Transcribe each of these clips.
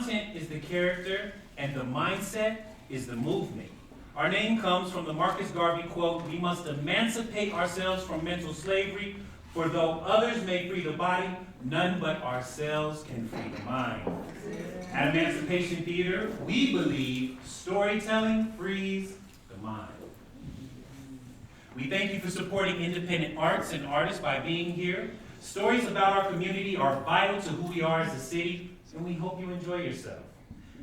content is the character, and the mindset is the movement. Our name comes from the Marcus Garvey quote, "We must emancipate ourselves from mental slavery, for though others may free the body, none but ourselves can free the mind." At Emancipation Theater, we believe storytelling frees the mind. We thank you for supporting independent arts and artists by being here. Stories about our community are vital to who we are as a city, and we hope you enjoy yourself.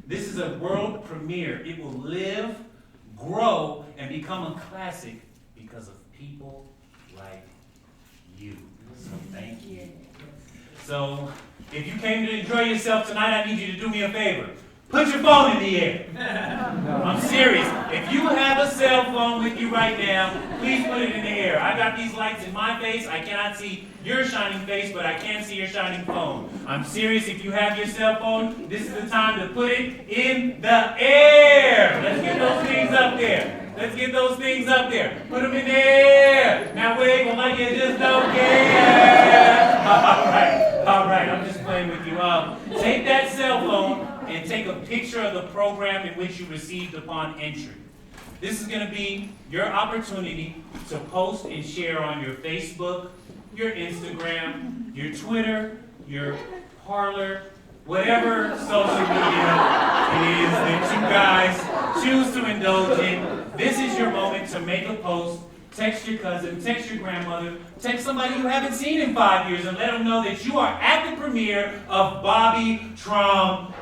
This is a world premiere. It will live, grow, and become a classic because of people like you. So thank you. So if you came to enjoy yourself tonight, I need you to do me a favor. Put your phone in the air. I'm serious. If you have a cell phone with you right now, please put it in the air. I got these lights in my face. I cannot see your shining face, but I can see your shining phone. I'm serious. If you have your cell phone, this is the time to put it in the air. Let's get those things up there. Let's get those things up there. Put them in the air. Now wave them like you just don't care. All right. I'm just playing with you. Take that cell phone and take a picture of the program in which you received upon entry. This is going to be your opportunity to post and share on your Facebook, your Instagram, your Twitter, your Parler, whatever social media it is that you guys choose to indulge in. This is your moment to make a post. Text your cousin, text your grandmother, text somebody you haven't seen in 5 years and let them know that you are at the premiere of Bobby Trombone.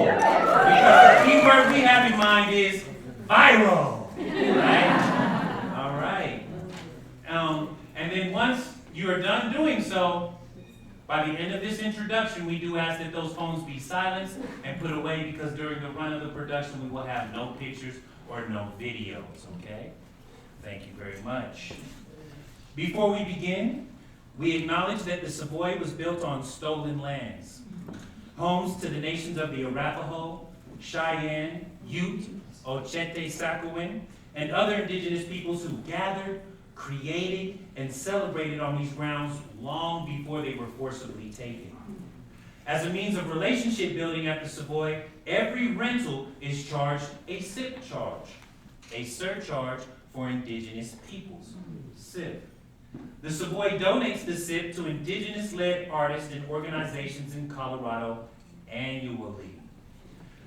Because the key word we have in mind is viral. Right? All right. And then once you are done doing so, by the end of this introduction, we do ask that those phones be silenced and put away because during the run of the production, we will have no pictures or no videos, okay? Thank you very much. Before we begin, we acknowledge that the Savoy was built on stolen lands, homes to the nations of the Arapaho, Cheyenne, Ute, Ochete Sakowin, and other indigenous peoples who gathered, created, and celebrated on these grounds long before they were forcibly taken. As a means of relationship building at the Savoy, every rental is charged a SIP charge, a surcharge for indigenous peoples, SIP. The Savoy donates the SIP to indigenous-led artists and organizations in Colorado annually.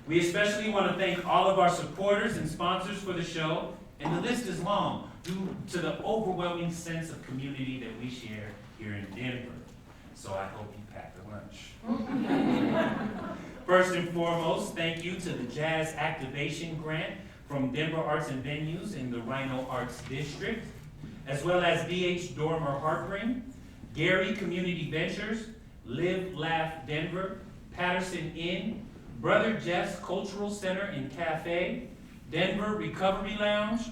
We especially want to thank all of our supporters and sponsors for the show, and the list is long due to the overwhelming sense of community that we share here in Denver. So I hope you packed a lunch. First and foremost, thank you to the Jazz Activation Grant from Denver Arts and Venues in the Rhino Arts District, as well as D.H. Dormer Harpering, Gary Community Ventures, Live Laugh Denver, Patterson Inn, Brother Jeff's Cultural Center and Cafe, Denver Recovery Lounge,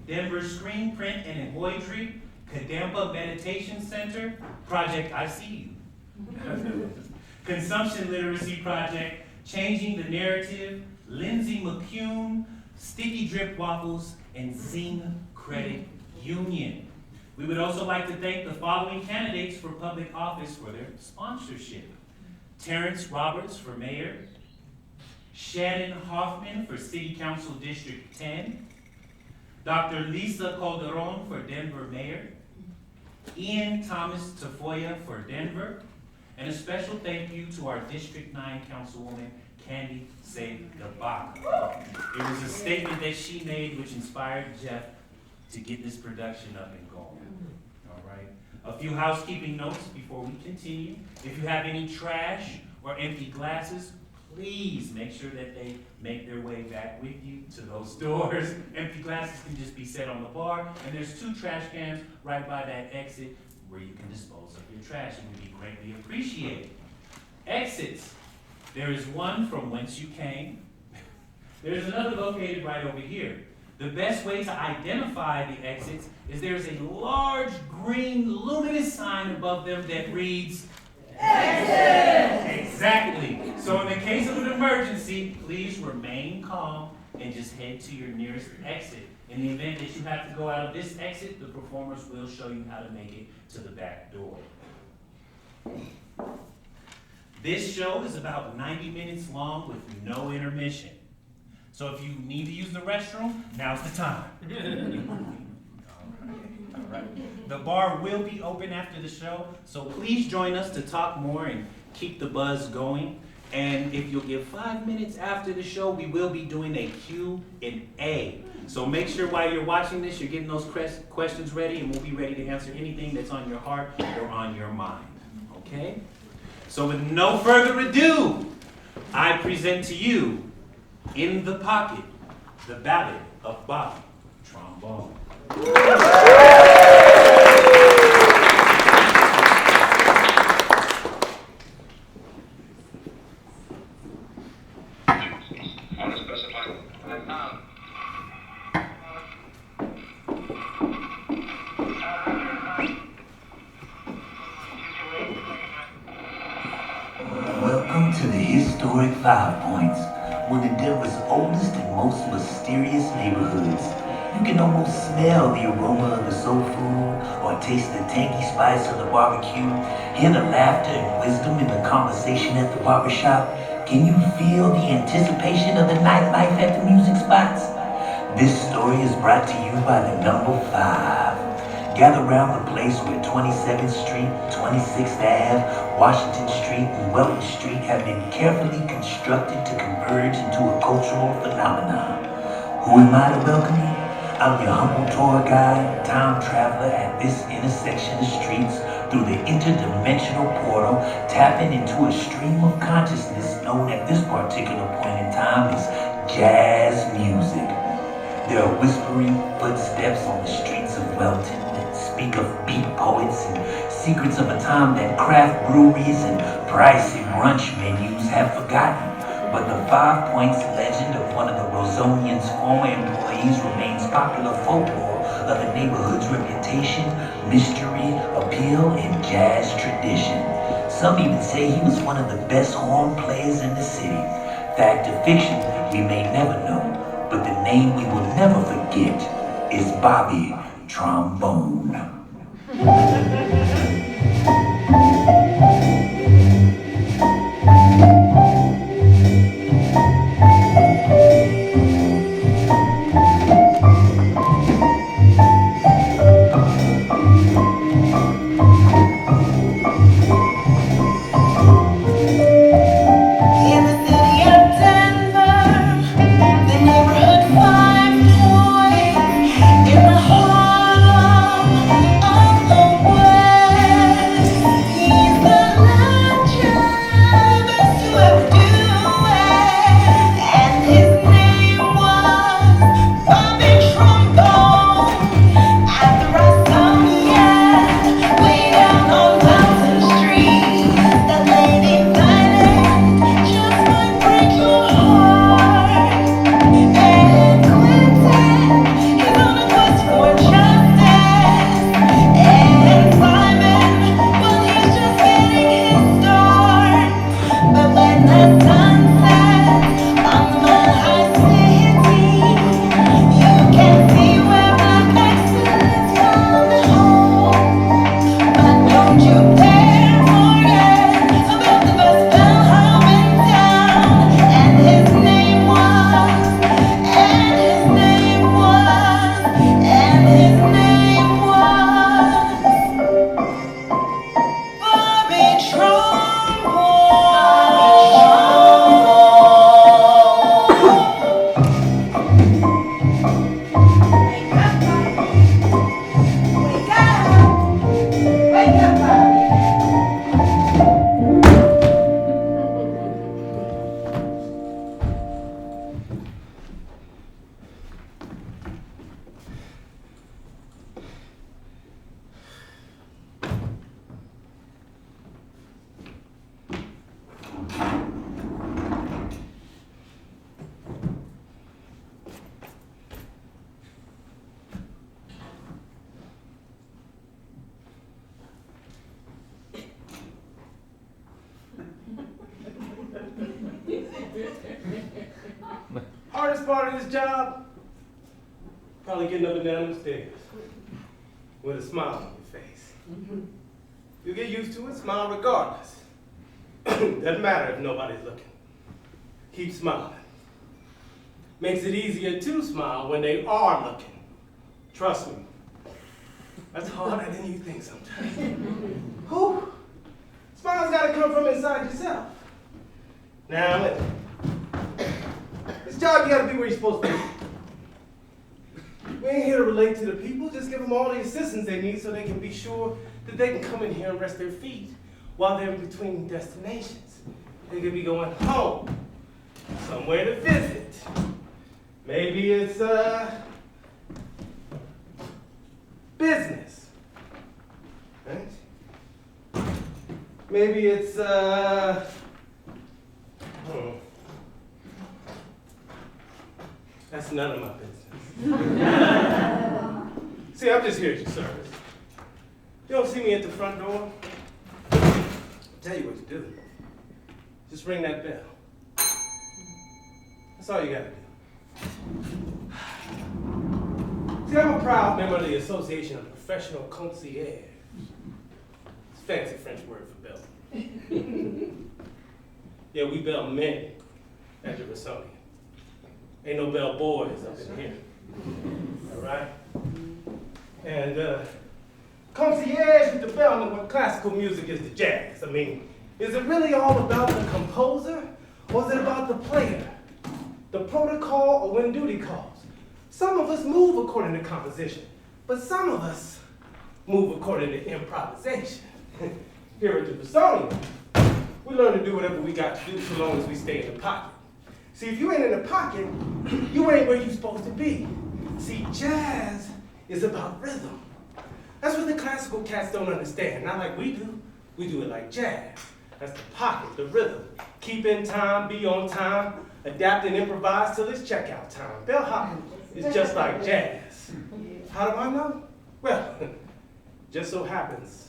Denver Screen Print and Embroidery, Kadampa Meditation Center, Project I See You, Consumption Literacy Project, Changing the Narrative, Lindsay McCune, Sticky Drip Waffles, and Zing Credit Union. We would also like to thank the following candidates for public office for their sponsorship. Terrence Roberts for mayor, Shannon Hoffman for City Council District 10, Dr. Lisa Calderon for Denver mayor, Ian Thomas Tafoya for Denver, and a special thank you to our District 9 Councilwoman, Candy Say-Gabak. It was a statement that she made which inspired Jeff to get this production up and going. All right. A few housekeeping notes before we continue. If you have any trash or empty glasses, please make sure that they make their way back with you to those doors. Empty glasses can just be set on the bar, and there's 2 trash cans right by that exit where you can dispose of your trash. It would be greatly appreciated. Exits. There is one from whence you came. There's another located right over here. The best way to identify the exits is there's a large green luminous sign above them that reads, "Exit!" Exactly. So in the case of an emergency, please remain calm and just head to your nearest exit. In the event that you have to go out of this exit, the performers will show you how to make it to the back door. This show is about 90 minutes long with no intermission. So if you need to use the restroom, now's the time. All right. The bar will be open after the show, so please join us to talk more and keep the buzz going. And if you'll give 5 minutes after the show, we will be doing a Q&A. So make sure while you're watching this, you're getting those questions ready, and we'll be ready to answer anything that's on your heart or on your mind. Okay? So with no further ado, I present to you, In the Pocket, the Ballad of Bobby Trombone. Welcome to the historic Five Points, one of Denver's oldest and most mysterious neighborhoods. You can almost smell the aroma of the soul food, or taste the tangy spice of the barbecue, hear the laughter and wisdom in the conversation at the barbershop. Can you feel the anticipation of the nightlife at the music spots? This story is brought to you by the number 5. Gather around the place where 27th Street, 26th Ave, Washington Street, and Welton Street have been carefully constructed to converge into a cultural phenomenon. Who am I to welcome you? I'm your humble tour guide, time traveler at this intersection of streets through the interdimensional portal, tapping into a stream of consciousness known at this particular point in time as jazz music. There are whispering footsteps on the streets of Welton that speak of beat poets and secrets of a time that craft breweries and pricey brunch menus have forgotten. But the 5 Points legend of one of the Rossonian's former employees remains popular folklore of the neighborhood's reputation, mystery, appeal, and jazz tradition. Some even say he was one of the best horn players in the city. Fact or fiction, we may never know. But the name we will never forget is Bobby Trombone. In the city of Denver, the neighborhood 5 Points, in the Harlem of the West, he's the legend, best to ever do it, and his name was Bobby Trombone. At the Rossonian, way down on Mountain Street, that lady Violet just might break your heart. And Clinton, he's on a quest for justice. And Simon, well, he's just getting his start. But when the sun sets on the Mile High City, you can see where black excellence found a home. But don't you dare forget about the best bellhop in town. And his name was, and his name was, and his name was Bobby Trombone. Wake up, Bobby. Wake up. Wake up, Bobby. Hardest part of this job, probably getting up and down the stairs with a smile on your face. You get used to it, smile regardless. Doesn't matter if nobody's looking. Keep smiling. Makes it easier to smile when they are looking. Trust me. That's harder than you think sometimes. Whew. Smile's gotta come from inside yourself. Now, listen. This job, you gotta be where you're supposed to be. We ain't here to relate to the people, just give them all the assistance they need so they can be sure that they can come in here and rest their feet while they're in between destinations. They could be going home, somewhere to visit. Maybe it's, business, right? Maybe it's, that's none of my business. See, I'm just here at your service. You don't see me at the front door? I'll tell you what to do. Just ring that bell. That's all you gotta do. See, I'm a proud member of the Association of Professional Concierge. It's a fancy French word for bell. Yeah, we bell men at the Rossonian. Ain't no bell boys up in here. All right? And concierge with the bellman when classical music is the jazz. I mean, is it really all about the composer, or is it about the player? The protocol, or when duty calls? Some of us move according to composition, but some of us move according to improvisation. Here at the Rossonian, we learn to do whatever we got to do so long as we stay in the pocket. See, if you ain't in the pocket, you ain't where you're supposed to be. See, jazz is about rhythm. That's what the classical cats don't understand. Not like we do. We do it like jazz. That's the pocket, the rhythm. Keep in time, be on time, adapt and improvise till it's checkout time. Bellhop is just like jazz. How do I know? Well, just so happens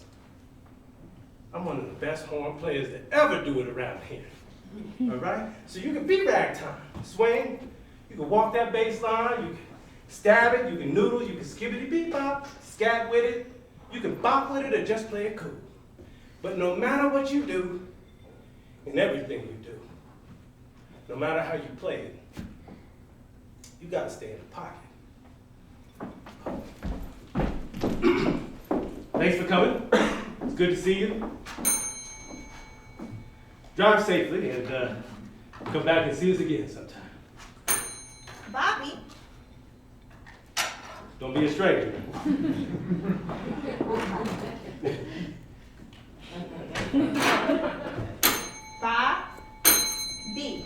I'm one of the best horn players that ever do it around here. All right? So you can beat ragtime, swing, you can walk that bass line, you can stab it, you can noodle, you can skibbity-bee-bop, scat with it, you can bop with it or just play it cool. But no matter what you do, in everything you do, no matter how you play it, you gotta stay in the pocket. Thanks for coming. It's good to see you. Drive safely and come back and see us again sometime. Bobby. Don't be a stranger. Bobby.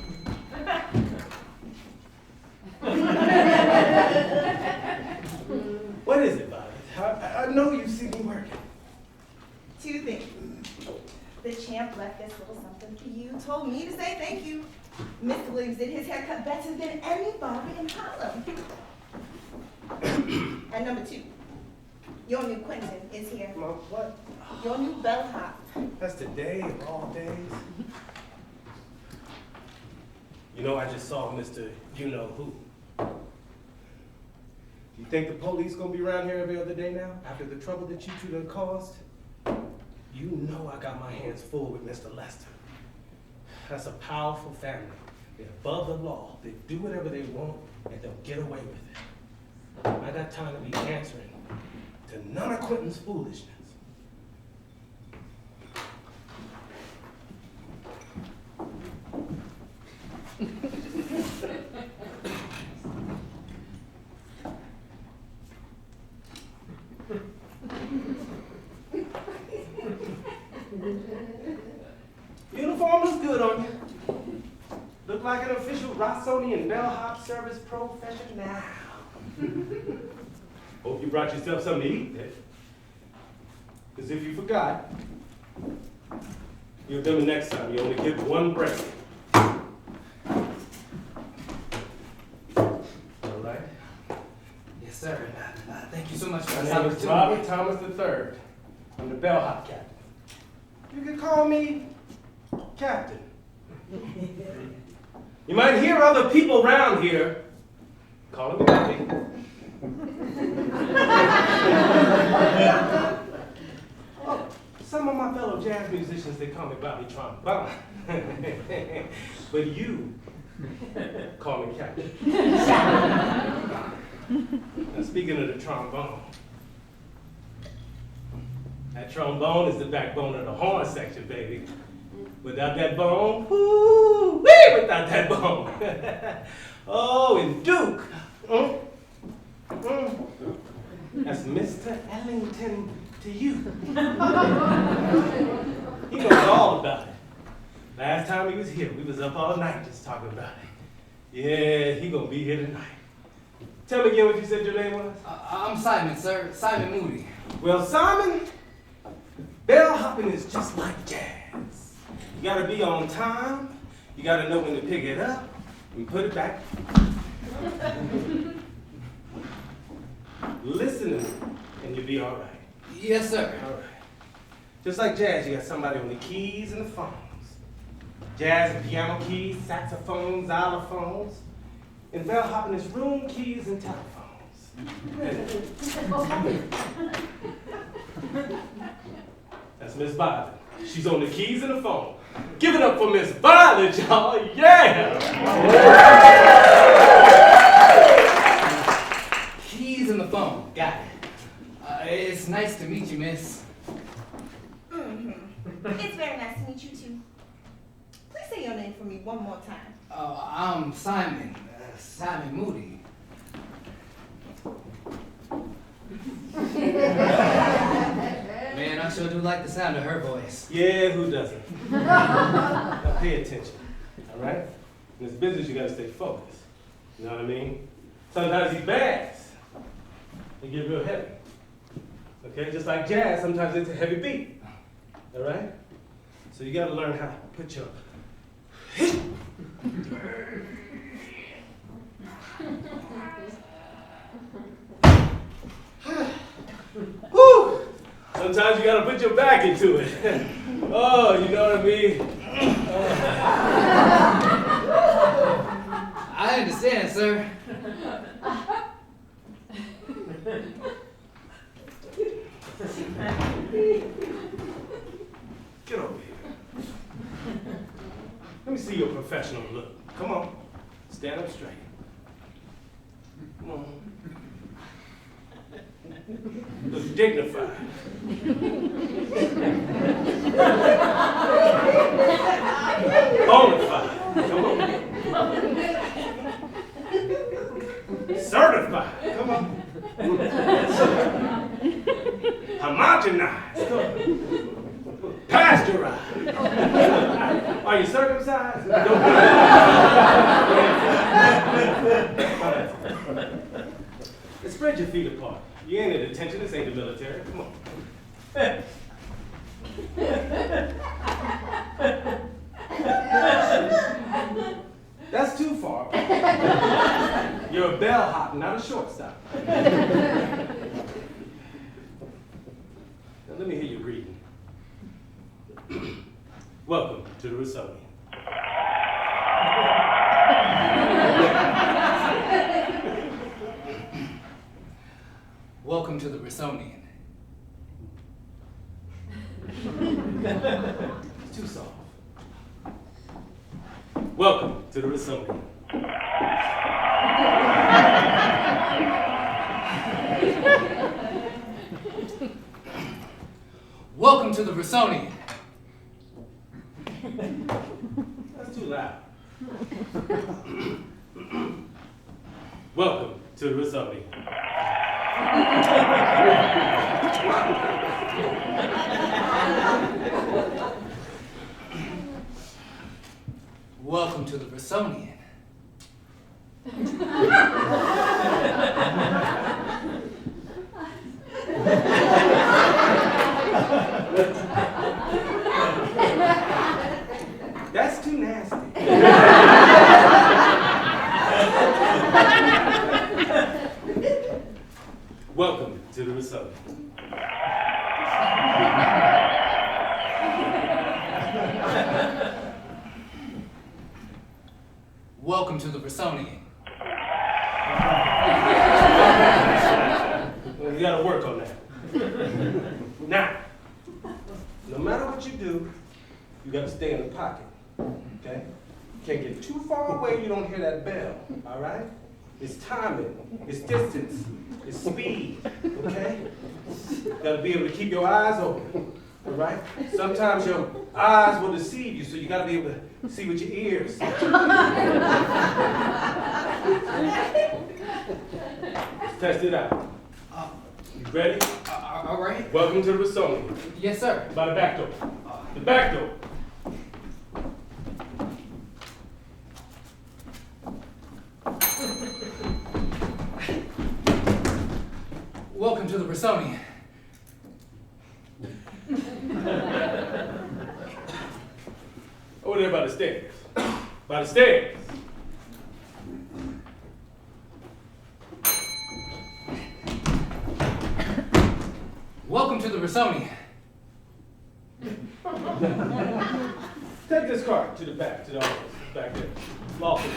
What is it, Bobby? I know you see me working. Two things. The champ left this little something for you, told me to say thank you. Mr. Williams did his haircut better than anybody in Harlem. And number two, your new Quentin is here. My what? Your new bellhop. That's the day of all days. You know, I just saw Mr. You-know-who. Do you think the police gonna be around here every other day now, after the trouble that you two done caused? You know I got my hands full with Mr. Lester. That's a powerful family. They're above the law. They do whatever they want, and they'll get away with it. I got time to be answering to none of Quentin's foolishness. Uniform looks good on you. Look like an official Rossonian bellhop service professional. Hope you brought yourself something to eat then. Because if you forgot, you'll do it next time. You only get one break. All right? Yes, sir. Thank you so much for My this name is opportunity. Robert Thomas III. I'm the bellhop captain. You can call me Captain. You might hear other people around here calling me Bobby. Oh, Some of my fellow jazz musicians, they call me Bobby Trombone. But you call me Captain. Now, speaking of the trombone, that trombone is the backbone of the horn section, baby. Without that bone, woo-wee, without that bone. Oh, and Duke. That's Mr. Ellington to you. He knows all about it. Last time he was here, we was up all night just talking about it. Yeah, he gonna be here tonight. Tell me again what you said your name was? I'm Simon, sir. Simon Moody. Well, Simon, bell hopping is just like jazz. You gotta be on time, you gotta know when to pick it up and put it back. Listen to me, and you'll be all right. Yes, sir. All right. Just like jazz, you got somebody on the keys and the phones. Jazz and piano keys, saxophones, xylophones. And bell hopping is room keys and telephones. That's Miss Violet. She's on the keys and the phone. Give it up for Miss Violet, y'all. Yeah! Keys in the phone. Got it. It's nice to meet you, miss. It's very nice to meet you too. Please say your name for me one more time. I'm Simon. Simon Moody. Man, I sure do like the sound of her voice. Yeah, who doesn't? Now pay attention, all right? In this business, you gotta stay focused. You know what I mean? Sometimes these bags, they get real heavy. Okay, just like jazz, sometimes it's a heavy beat. All right? So you gotta learn how to put your Woo! Sometimes you gotta put your back into it. Oh, you know what I mean? I understand, sir. Get over here. Let me see your professional look. Come on. Stand up straight. Come on. Look dignified. Bonafide. Come on. Certified. Come on. Homogenized. Come on. Pasteurized. Are you circumcised? Spread your feet apart. You ain't in detention. This ain't the military. Come on. That's too far. You're a bellhop, not a shortstop. Now let me hear you reading. Welcome to the Rossonian. Welcome to the Rossonian. It's too soft. Welcome to the Rossonian. Welcome to the Rossonian. That's too loud. Welcome to the Rossonian. Welcome to the Rossonian. That's too nasty. Welcome to the Rossonian. Welcome to the Rossonian. Well, you gotta work on that. Now, what you do, you got to stay in the pocket, okay? Can't get too far away, you don't hear that bell, all right? It's timing, it's distance, it's speed, okay? Gotta be able to keep your eyes open, all right? Sometimes your eyes will deceive you, so you gotta be able to see with your ears. Let's test it out. You ready? All right. Welcome to the Rossonian. Yes, sir. By the back door. The back door. Welcome to the Rossonian. Over there by the stairs. By the stairs. Welcome to the Rossonian. Take this cart to the back, to the office. It's back there. Lost it.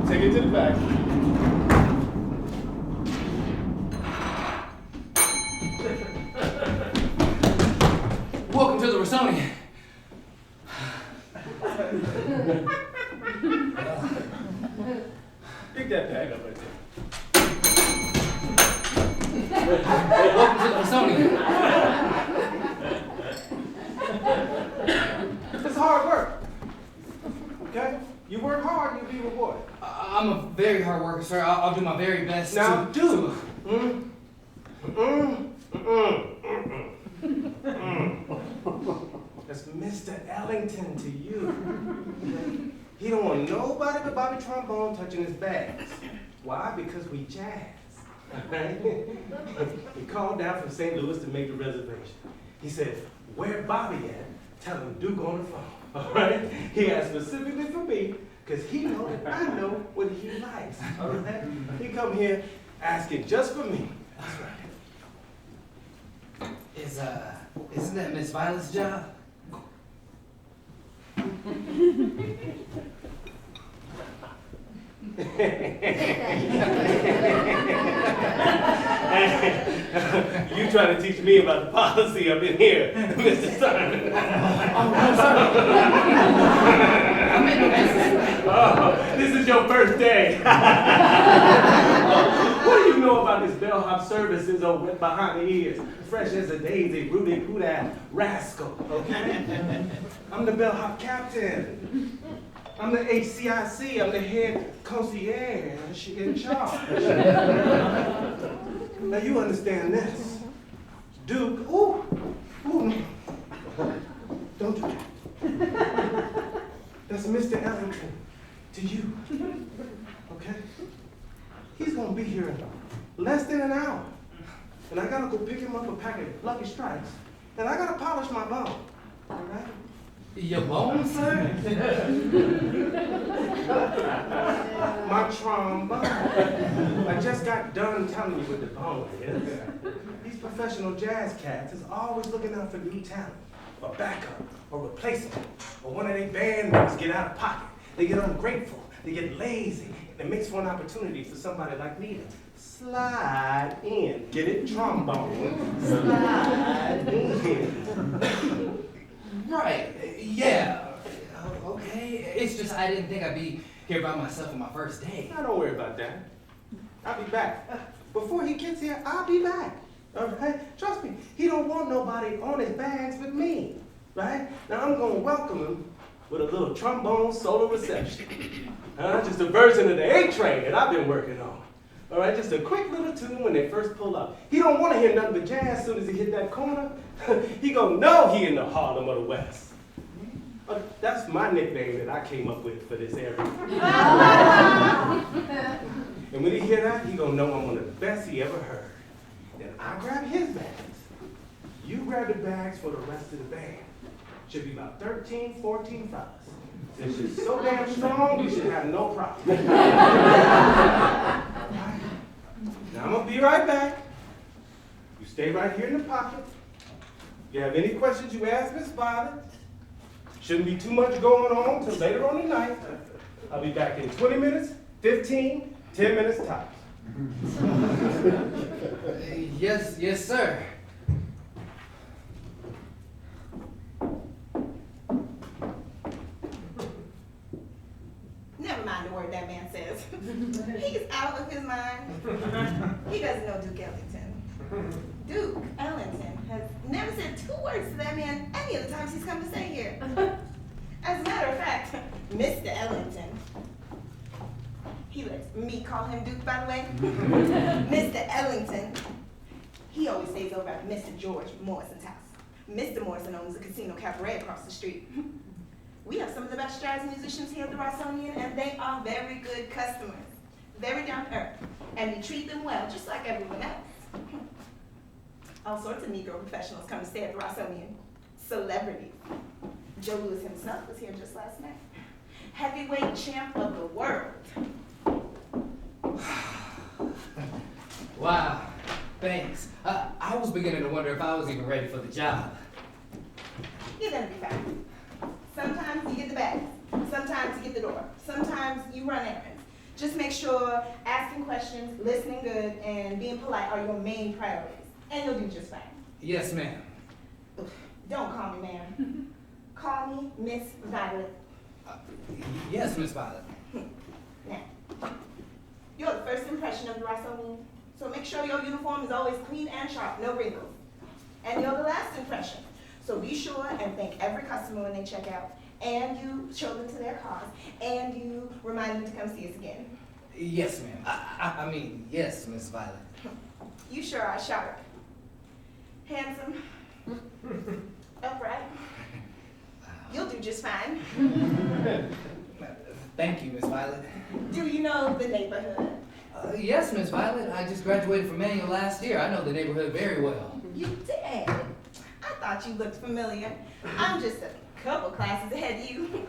Take it to the back. Welcome to the Rossonian. Pick that bag up right there. Welcome to the Rossonian. It's hard work. Okay? You work hard, you'll be rewarded. I'm a very hard worker, sir. I'll do my very best Now to... do. That's Mr. Ellington to you. He don't want nobody but Bobby Trombone touching his bags. Why? Because we jazz. Right? He called down from St. Louis to make the reservation. He said, "Where Bobby at? Tell him Duke on the phone." All right? He asked specifically for me because he know that I know what he likes. All right? He come here asking just for me. That's right. Isn't that Miss Violet's job? You trying to teach me about the policy up in here, Mr. Simon. Oh, this is your first day. What do you know about this bellhop services over wet behind the ears? Fresh as a daisy, Rudy Poodah rascal, okay? I'm the bellhop captain. I'm the HCIC, I'm the head concierge in charge. Now you understand this. Duke, ooh, don't do that. That's Mr. Ellington to you, okay? He's gonna be here in less than an hour. And I gotta go pick him up a packet of Lucky Strikes. And I gotta polish my bone, all right? Your bone, sir? My trombone. I just got done telling you what the bone is. These professional jazz cats is always looking out for new talent, or backup, or replacement, or one of their band members get out of pocket. They get ungrateful, they get lazy, and it makes for an opportunity for somebody like me to slide in. Get it? Trombone. Slide in. Right, yeah. Okay, it's just I didn't think I'd be here by myself on my first day. Now, don't worry about that. I'll be back. Before he gets here, I'll be back. All right? Trust me, he don't want nobody on his bags but me. Right? Now, I'm going to welcome him with a little trombone solo reception. Just a version of the A train that I've been working on. All right, just a quick little tune when they first pull up. He don't want to hear nothing but jazz as soon as he hit that corner. He gonna know he in the Harlem of the West. That's my nickname that I came up with for this area. And when he hear that, he gonna know I'm one of the best he ever heard. Then I grab his bags. You grab the bags for the rest of the band. Should be about 13, 14 fellas. Since you're so damn strong, you should have no problem. Now I'm gonna be right back. You stay right here in the pocket. If you have any questions, you ask Miss Violet. Shouldn't be too much going on until later on tonight. I'll be back in 20 minutes, 15, 10 minutes tops. Yes, sir. Never mind the word that man says. He's out of his mind. He doesn't know Duke Ellington. Duke Ellington has never said 2 words to that man any of the times he's come to stay here. As a matter of fact, Mr. Ellington, he lets me call him Duke, by the way. Mr. Ellington, he always stays over at Mr. George Morrison's house. Mr. Morrison owns a casino cabaret across the street. We have some of the best jazz musicians here at the Rossonian, and they are very good customers. Very down to earth. And we treat them well, just like everyone else. All sorts of Negro professionals come to stay at the Rossonian. Celebrities. Joe Louis himself was here just last night. Heavyweight champ of the world. Wow, thanks. I was beginning to wonder if I was even ready for the job. You're gonna be fine. Sometimes you get the bags. Sometimes you get the door. Sometimes you run errands. Just make sure asking questions, listening good, and being polite are your main priorities. And you'll do just fine. Yes, ma'am. Don't call me ma'am. Call me Miss Violet. Yes, Miss Violet. Now, you're the first impression of the Rossonian, so make sure your uniform is always clean and sharp, no wrinkles. And you're the last impression, so be sure and thank every customer when they check out, and you show them to their cars, and you remind them to come see us again. Yes, ma'am. I mean, yes, Miss Violet. You sure are sharp. Handsome. Upright. You'll do just fine. Thank you, Miss Violet. Do you know the neighborhood? Yes, Miss Violet. I just graduated from Manual last year. I know the neighborhood very well. You did? I thought you looked familiar. I'm just a couple classes ahead of you.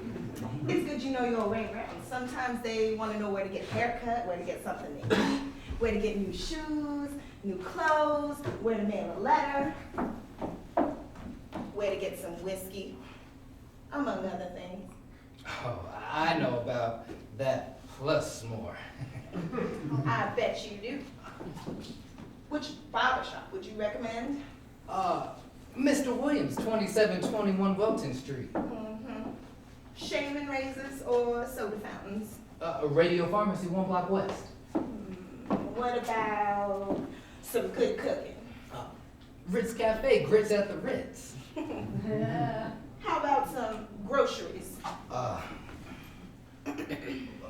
It's good you know your way around. Sometimes they want to know where to get a haircut, where to get something to eat, where to get new shoes, new clothes, where to mail a letter, where to get some whiskey, among other things. Oh, I know about that plus more. I bet you do. Which barbershop would you recommend? Mr. Williams, 2721 Welton Street. Shaman razors or soda fountains? Radio Pharmacy, 1 block west. What about some good cooking? Ritz Cafe, grits at the Ritz. How about some groceries?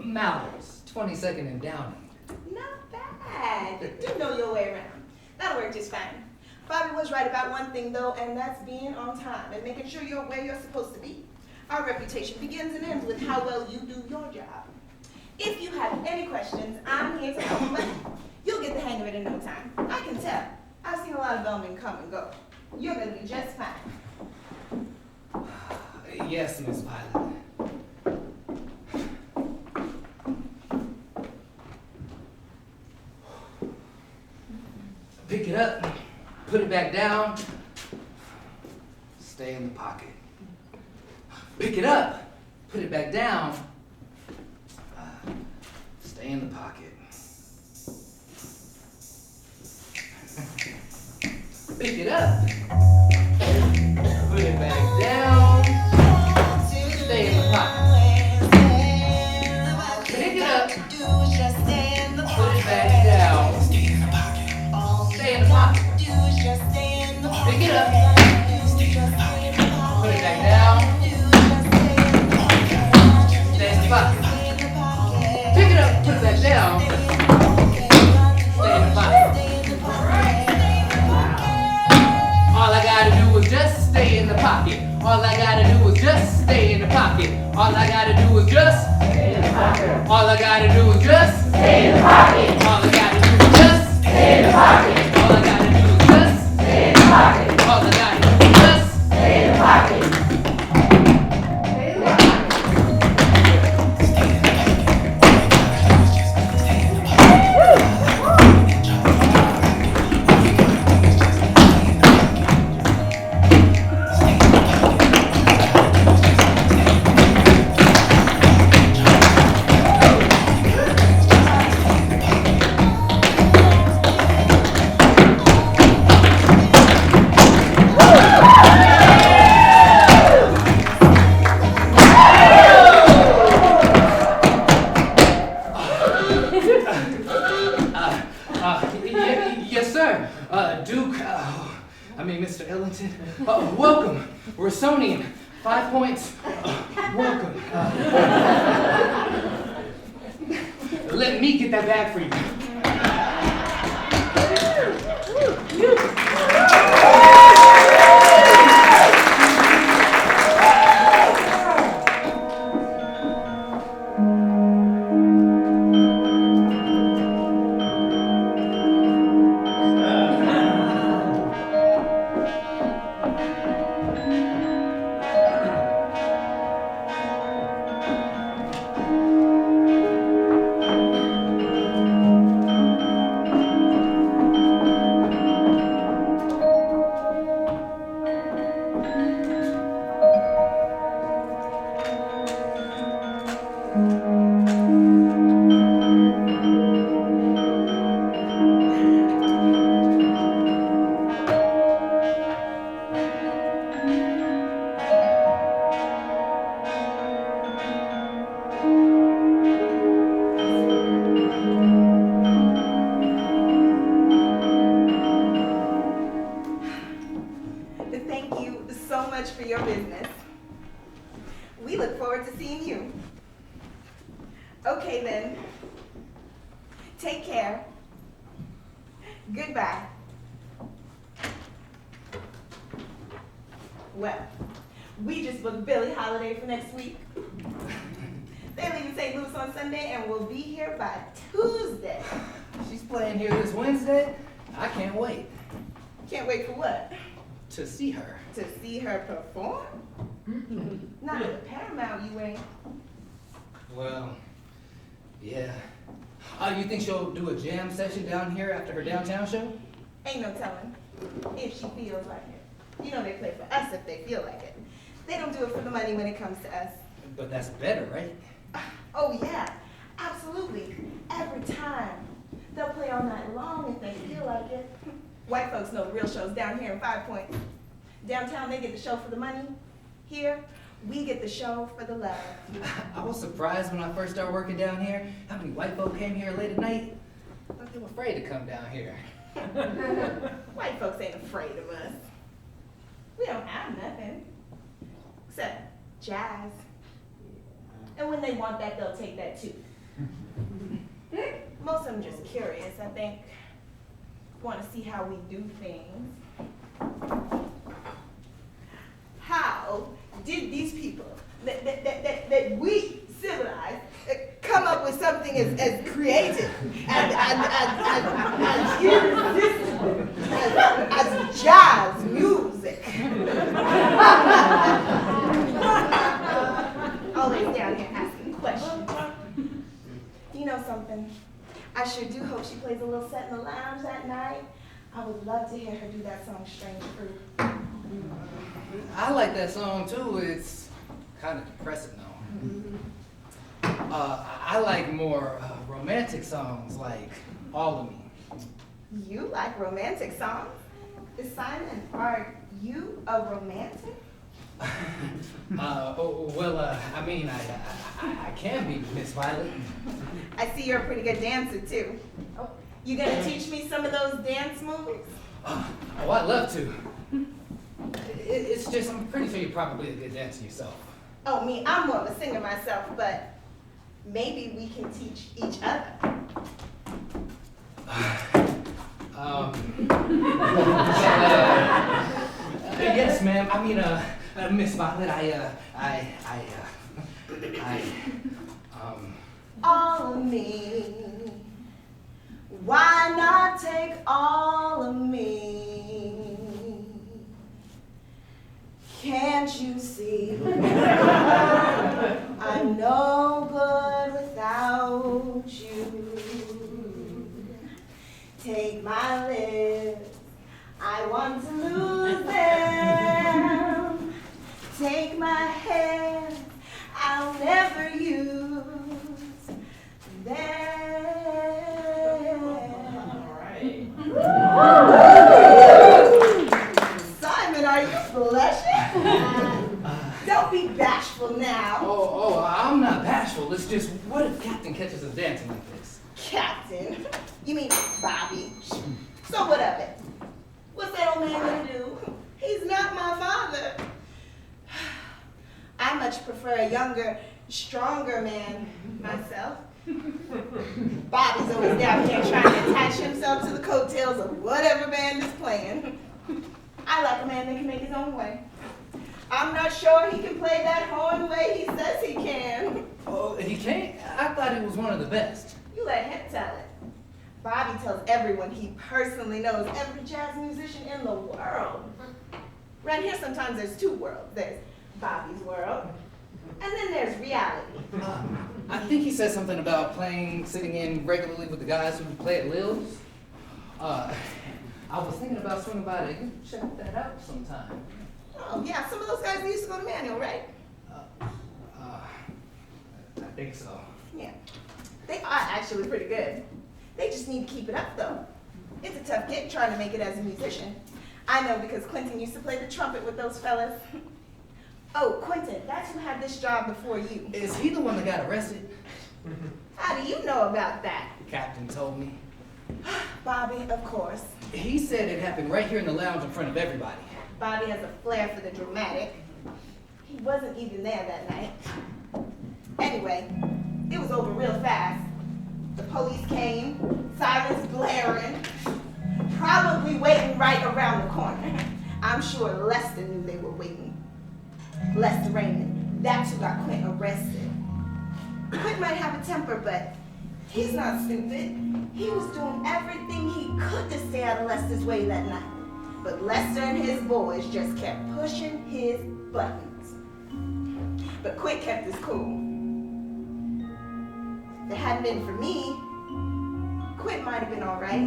Mallory's, 22nd and Downing. Not bad. Do know your way around. That'll work just fine. Bobby was right about one thing though, and that's being on time and making sure you're where you're supposed to be. Our reputation begins and ends with how well you do your job. If you have any questions, I'm here to help, but you'll get the hang of it in no time. I can tell. I've seen a lot of bellmen come and go. You're gonna be just fine. Yes, Miss Violet. Pick it up, put it back down, stay in the pocket. Pick it up, put it back down, stay in the pocket. Pick it up, put it back down, stay in the pocket. Pick it up, put it back down, stay in the pocket. Pick it up, put it back down, stay in the pocket. Pick it up, put it back down, stay in the pocket. All I gotta do is just stay in the pocket. All I gotta do is just stay in the pocket. All I gotta do is just stay in the pocket. All I gotta do is just stay in the pocket. All I gotta do is just stay in the pocket. All I gotta do is just stay in the pocket. All I gotta do is just stay in the pocket. Mr. Ellington. Welcome, Rossonian. 5 points. Welcome. Let me get that bag for you. Thank you so much for your business. We look forward to seeing you. Okay then. Take care. Goodbye. Well, we just booked Billie Holiday for next week. They leave in St. Louis on Sunday and we'll be here by Tuesday. She's playing here this Wednesday. I can't wait Can't wait for what? to see her. To see her perform? Not at the Paramount, you ain't. Well, yeah. You think she'll do a jam session down here after her downtown show? Ain't no telling if she feels like it. You know they play for us if they feel like it. They don't do it for the money when it comes to us. But that's better, right? Oh yeah, absolutely. Every time. They'll play all night long if they feel like it. White folks know real shows down here in 5 Points. Downtown they get the show for the money. Here, we get the show for the love. I was surprised when I first started working down here how many white folk came here late at night. I thought they were afraid to come down here. White folks ain't afraid of us. We don't have nothing. Except jazz. And when they want that, they'll take that too. Most of them just curious, I think. Want to see how we do things. How did these people that we civilized come up with something as creative and irresistible as jazz music? Always down here asking questions. You know something? I sure do hope she plays a little set in the lounge that night. I would love to hear her do that song, Strange Fruit. I like that song too. It's kind of depressing though. I like more romantic songs like All of Me. You like romantic songs? Simon, are you a romantic? I mean, I can be, Miss Violet. I see you're a pretty good dancer too. Oh, you gonna teach me some of those dance moves? Oh, I'd love to. It's just, I'm pretty sure you're probably a good dancer yourself. Oh, me, I'm more of a singer myself, but maybe we can teach each other. Yes, ma'am. I mean, Miss Violet, All of me. Why not take all of me? Can't you see? I'm no good without you. Take my lips, I want to lose them. Take my hands, I'll never use them. all right. Simon, are you blushing? Don't be bashful now. Oh, I'm not bashful. It's just, what if Captain catches us dancing like this? Captain? You mean Bobby? So what of it? What's that old man gonna do? He's not my father. I much prefer a younger, stronger man myself. Bobby's always down here trying to attach himself to the coattails of whatever band is playing. I like a man that can make his own way. I'm not sure he can play that horn the way he says he can. Oh, he can't? I thought he was one of the best. You let him tell it. Bobby tells everyone he personally knows, every jazz musician in the world. Around here sometimes there's two worlds. There's Bobby's world, and then there's reality. I think he said something about sitting in regularly with the guys who play at Lil's. I was thinking about swinging by to check that out sometime. Oh yeah, some of those guys used to go to Manual, right? I think so. Yeah. They are actually pretty good. They just need to keep it up though. It's a tough gig trying to make it as a musician. I know because Quentin used to play the trumpet with those fellas. Oh, Quentin, that's who had this job before you. Is he the one that got arrested? How do you know about that? The captain told me. Bobby, of course. He said it happened right here in the lounge in front of everybody. Bobby has a flair for the dramatic. He wasn't even there that night. Anyway, it was over real fast. The police came, sirens blaring, probably waiting right around the corner. I'm sure Lester knew they were waiting. Lester Raymond, that's who got Quint arrested. Quint might have a temper, but he's not stupid. He was doing everything he could to stay out of Lester's way that night. But Lester and his boys just kept pushing his buttons. But Quint kept his cool. If it hadn't been for me, Quint might have been all right.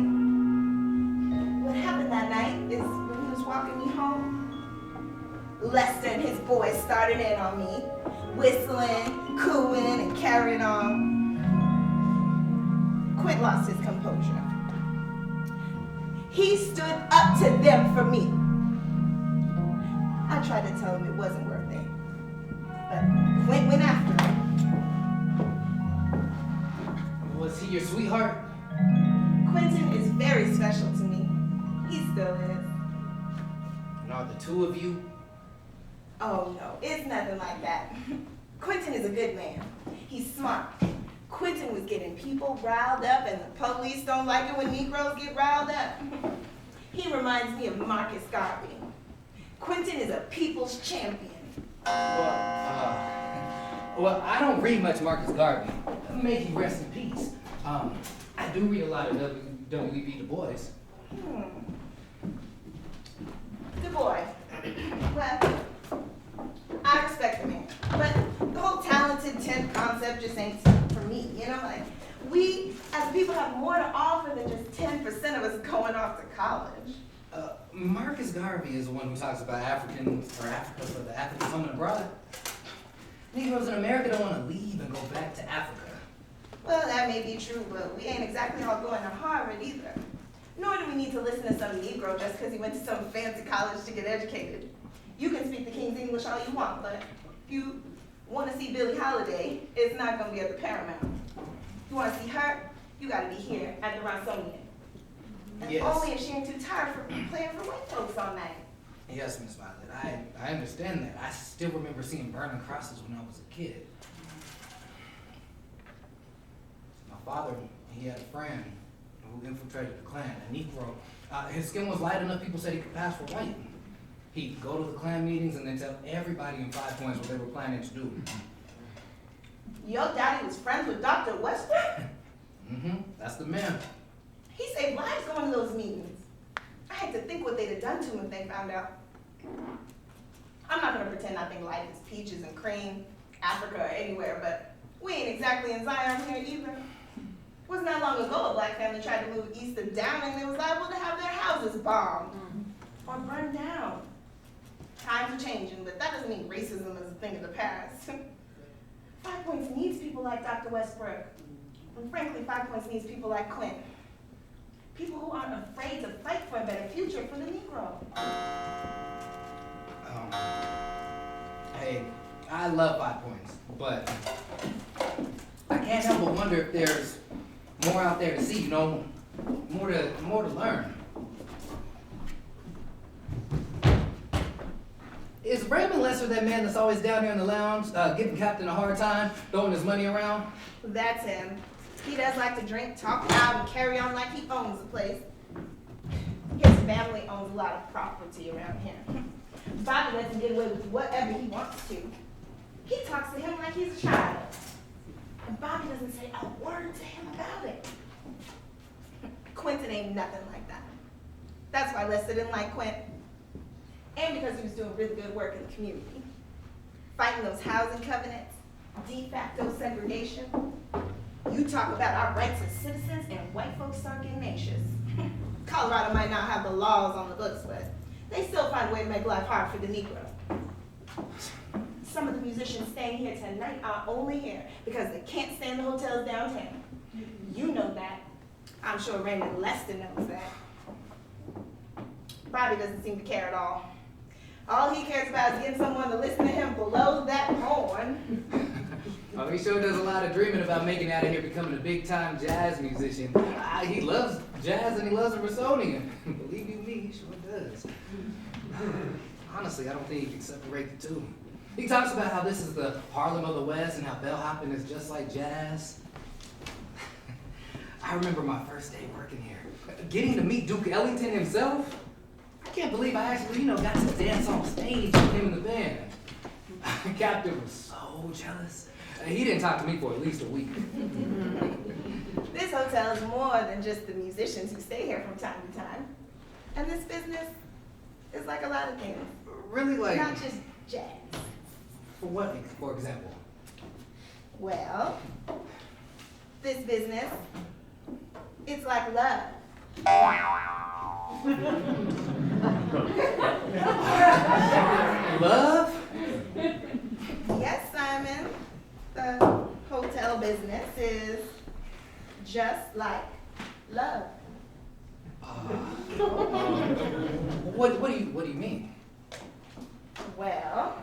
What happened that night is when he was walking me home, Lester and his boys started in on me, whistling, cooing, and carrying on. Quint lost his composure. He stood up to them for me. I tried to tell him it wasn't worth it, but Quint went after him. Was he your sweetheart? Quentin is very special to me. He still is. And are the two of you? Oh no, it's nothing like that. Quentin is a good man. He's smart. Quentin was getting people riled up, and the police don't like it when Negroes get riled up. He reminds me of Marcus Garvey. Quentin is a people's champion. Well, I don't read much Marcus Garvey. May he rest in peace. I do read a lot of W.E.B. Du Bois. Du Bois. Well, I respect the man, but the whole talented 10th concept just ain't for me, you know? Like, we, as people, have more to offer than just 10% of us going off to college. Marcus Garvey is the one who talks about Africans, or Africa for the Africans home and abroad. Negroes in America don't want to leave and go back to Africa. Well, that may be true, but we ain't exactly all going to Harvard either. Nor do we need to listen to some Negro just because he went to some fancy college to get educated. You can speak the King's English all you want, but if you want to see Billie Holiday, it's not going to be at the Paramount. If you want to see her, you got to be here at the Rossonian. And Yes. only if she ain't too tired for playing for white folks all night. Yes, Miss Violet, I understand that. I still remember seeing burning crosses when I was a kid. My father, he had a friend who infiltrated the Klan, a Negro. His skin was light enough people said he could pass for white. He'd go to the Klan meetings and then tell everybody in 5 points what they were planning to do. Your daddy was friends with Dr. Westbrook? That's the man. He saved lives going to those meetings. I had to think what they'd have done to him if they found out. I'm not gonna pretend I think life is peaches and cream, Africa or anywhere, but we ain't exactly in Zion here either. Wasn't that long ago a black family tried to move east of Downing and was liable to have their houses bombed or burned down. Times are changing, but that doesn't mean racism is a thing of the past. 5 Points needs people like Dr. Westbrook. And frankly, 5 Points needs people like Quint. People who aren't afraid to fight for a better future for the Negro. Hey, I love 5 points, but I can't help but wonder if there's more out there to see, you know, more to learn. Is Raymond Lester that man that's always down here in the lounge, giving Captain a hard time, throwing his money around? That's him. He does like to drink, talk loud, and carry on like he owns the place. His family owns a lot of property around here. Bobby lets him get away with whatever he wants to. He talks to him like he's a child. And Bobby doesn't say a word to him about it. Quentin ain't nothing like that. That's why Lester didn't like Quint. And because he was doing really good work in the community. Fighting those housing covenants, de facto segregation. You talk about our rights as citizens and white folks start getting anxious. Colorado might not have the laws on the books, but they still find a way to make life hard for the Negro. Some of the musicians staying here tonight are only here because they can't stay in the hotels downtown. You know that. I'm sure Raymond Lester knows that. Bobby doesn't seem to care at all. All he cares about is getting someone to listen to him below that horn. Oh, he sure does a lot of dreaming about making it out of here becoming a big-time jazz musician. He loves jazz and he loves the Rossonian. Believe you me, he sure does. Honestly, I don't think he can separate the two. He talks about how this is the Harlem of the West and how bellhopping is just like jazz. I remember my first day working here, getting to meet Duke Ellington himself. I can't believe I actually, got to dance on stage with him in the band. Captain was so jealous. He didn't talk to me for at least a week. This hotel is more than just the musicians who stay here from time to time. And this business is like a lot of things. Really, like? Not just jazz. For what, for example? Well, this business, it's like love. Love? Yes, Simon. The hotel business is just like love. What do you mean? Well,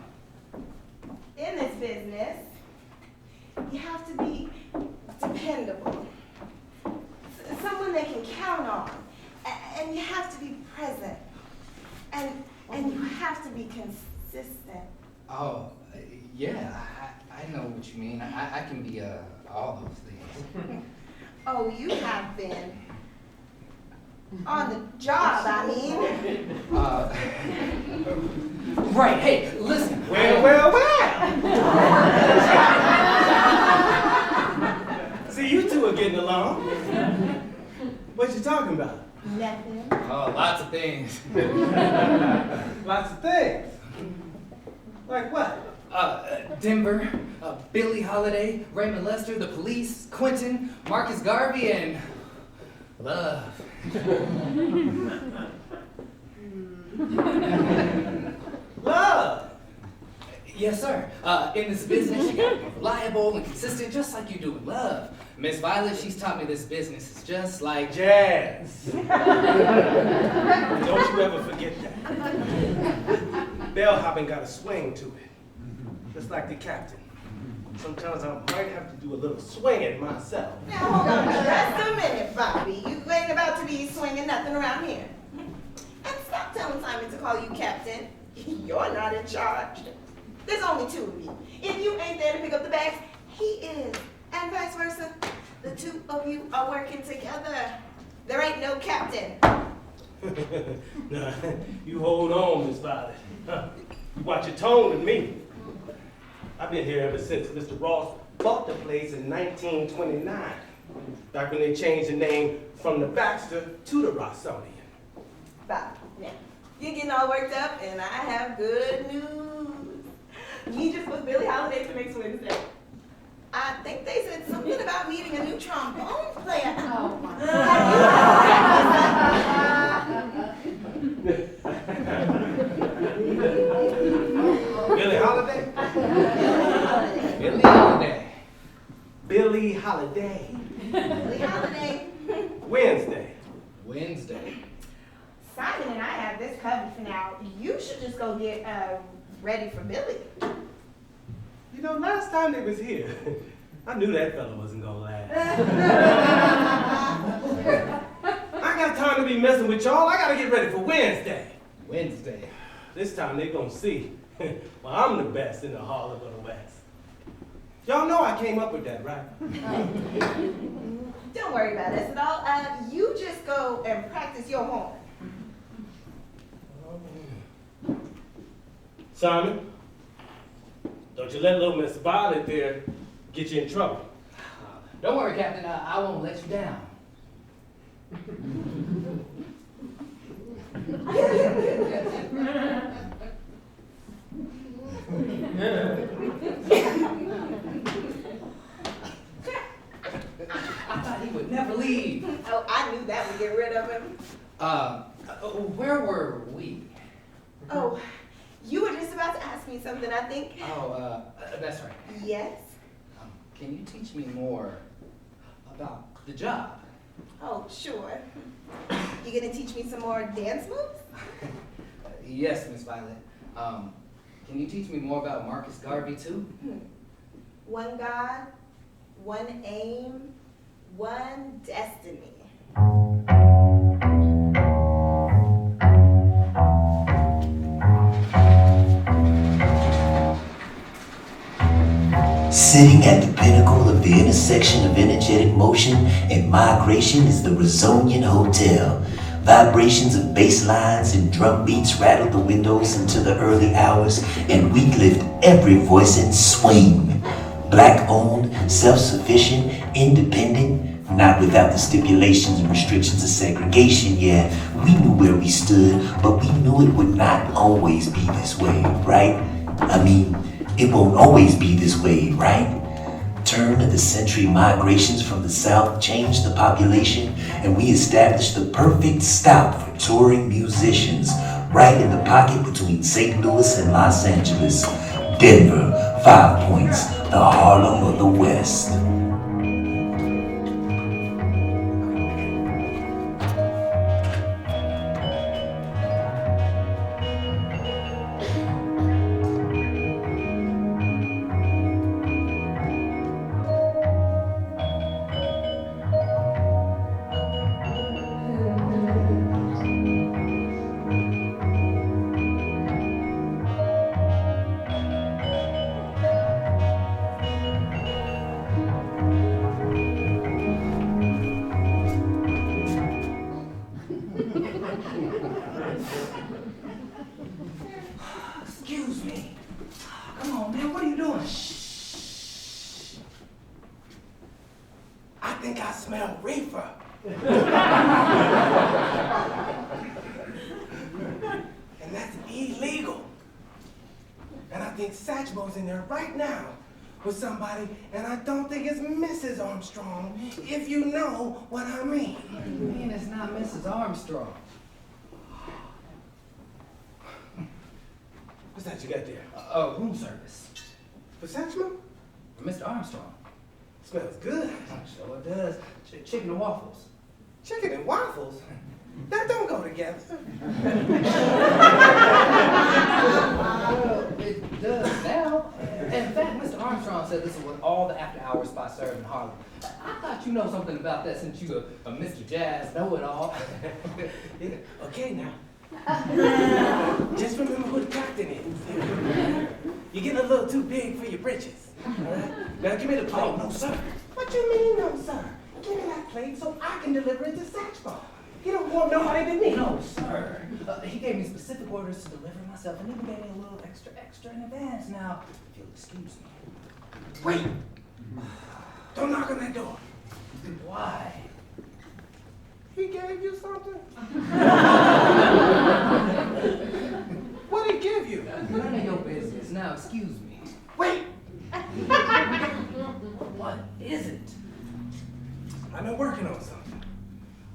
in this business, you have to be dependable. Someone they can count on. And you have to be present. And you have to be consistent. Oh, yeah, I know what you mean. I can be all those things. Oh, you have been. On the job, I mean. Right, hey, listen. Well. See, you two are getting along. What you talking about? Nothing. Oh, lots of things. Lots of things. Like what? Denver, Billie Holiday, Raymond Lester, the police, Quentin, Marcus Garvey, and love. Love. Yes, sir. In this business, you gotta be reliable and consistent, just like you do in love. Miss Violet, she's taught me this business is just like Jazz. Don't you ever forget that. Bellhopping got a swing to it. Just like the captain. Sometimes I might have to do a little swinging myself. Now, hold on just a minute, Bobby. You ain't about to be swinging nothing around here. And stop telling Simon to call you captain. You're not in charge. There's only two of you. If you ain't there to pick up the bags, he is. And vice versa. The two of you are working together. There ain't no captain. Nah, you hold on, Miss Violet. You watch your tone with me. I've been here ever since Mr. Ross bought the place in 1929. Back when they changed the name from the Baxter to the Rossonian. Bobby, now, you're getting all worked up, and I have good news. We just booked Billie Holiday for next Wednesday. I think they said something about needing a new trombone player. Oh, my Billie Holiday? Billie Holiday. Billie Holiday. Billie Holiday. Wednesday. Simon and I have this covered for now. You should just go get ready for Billy. You know, last time they was here, I knew that fella wasn't gonna last. I got time to be messing with y'all. I gotta get ready for Wednesday. Wednesday. This time they're gonna see Well, I'm the best in the Harlem of the West. Y'all know I came up with that, right? Don't worry about us at all. You just go and practice your horn. Simon, don't you let little Miss Violet there get you in trouble. Don't worry, Captain. I won't let you down. I thought he would never leave. Oh, I knew that would get rid of him. Where were we? Oh, you were just about to ask me something, I think. Oh, that's right. Yes? Can you teach me more about the job? Oh, sure. You gonna teach me some more dance moves? Yes, Miss Violet. Can you teach me more about Marcus Garvey, too? One God, one aim, one destiny. Sitting at the pinnacle of the intersection of energetic motion and migration is the Rossonian Hotel. Vibrations of bass lines and drum beats rattle the windows into the early hours, and we lift every voice and swing. Black-owned, self-sufficient, independent, not without the stipulations and restrictions of segregation. Yeah, we knew where we stood, but we knew it would not always be this way, right? I mean, it won't always be this way, right? Turn of the century migrations from the south changed the population, and we established the perfect stop for touring musicians, right in the pocket between St. Louis and Los Angeles. Denver, 5 points, the Harlem of the West. Excuse me. Come on, man. What are you doing? Shh. I think I smell reefer. And that's illegal. And I think Satchmo's in there right now with somebody, and I don't think it's Mrs. Armstrong, if you know what I mean. Man, it's not Mrs. Armstrong. What's that you got there? Room service. For Satchmo? For Mr. Armstrong. Smells good. Sure it does. Chicken and waffles. Chicken and waffles? That don't go together. Well, it does now. In fact, Mr. Armstrong said this is what all the after-hour spots serve in Harlem. I thought you know something about that since you're a Mr. Jazz know-it-all. Yeah, okay now. Just remember who the captain is. You're getting a little too big for your britches. All right? Now give me the plate. Oh, no, sir. What you mean, no, sir? Give me that plate so I can deliver it to Satchmo. He don't want nobody but me. No, sir. He gave me specific orders to deliver myself, and even gave me a little extra in advance. Now, if you'll excuse me. Wait. Don't knock on that door. Why? He gave you something? What'd he give you? None of your business. Now, excuse me. Wait. What is it? I've been working on something.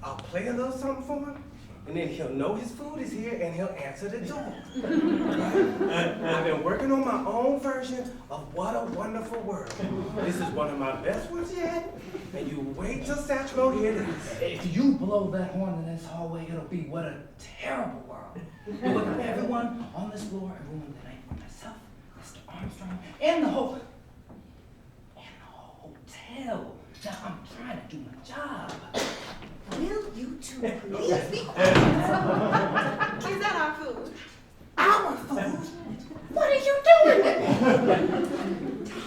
I'll play a little something for him, and then he'll know his food is here, and he'll answer the door. Right? I've been working on my own version of What a Wonderful World. This is one of my best ones yet, and you wait till Satchmo hears this. If you blow that horn in this hallway, it'll be what a terrible world. You'll look at everyone on this floor and ruin the night for myself, Mr. Armstrong, and the whole hotel. Now, I'm trying to do my job. Will you two please be quiet? Is that our food? Our food? What are is you doing?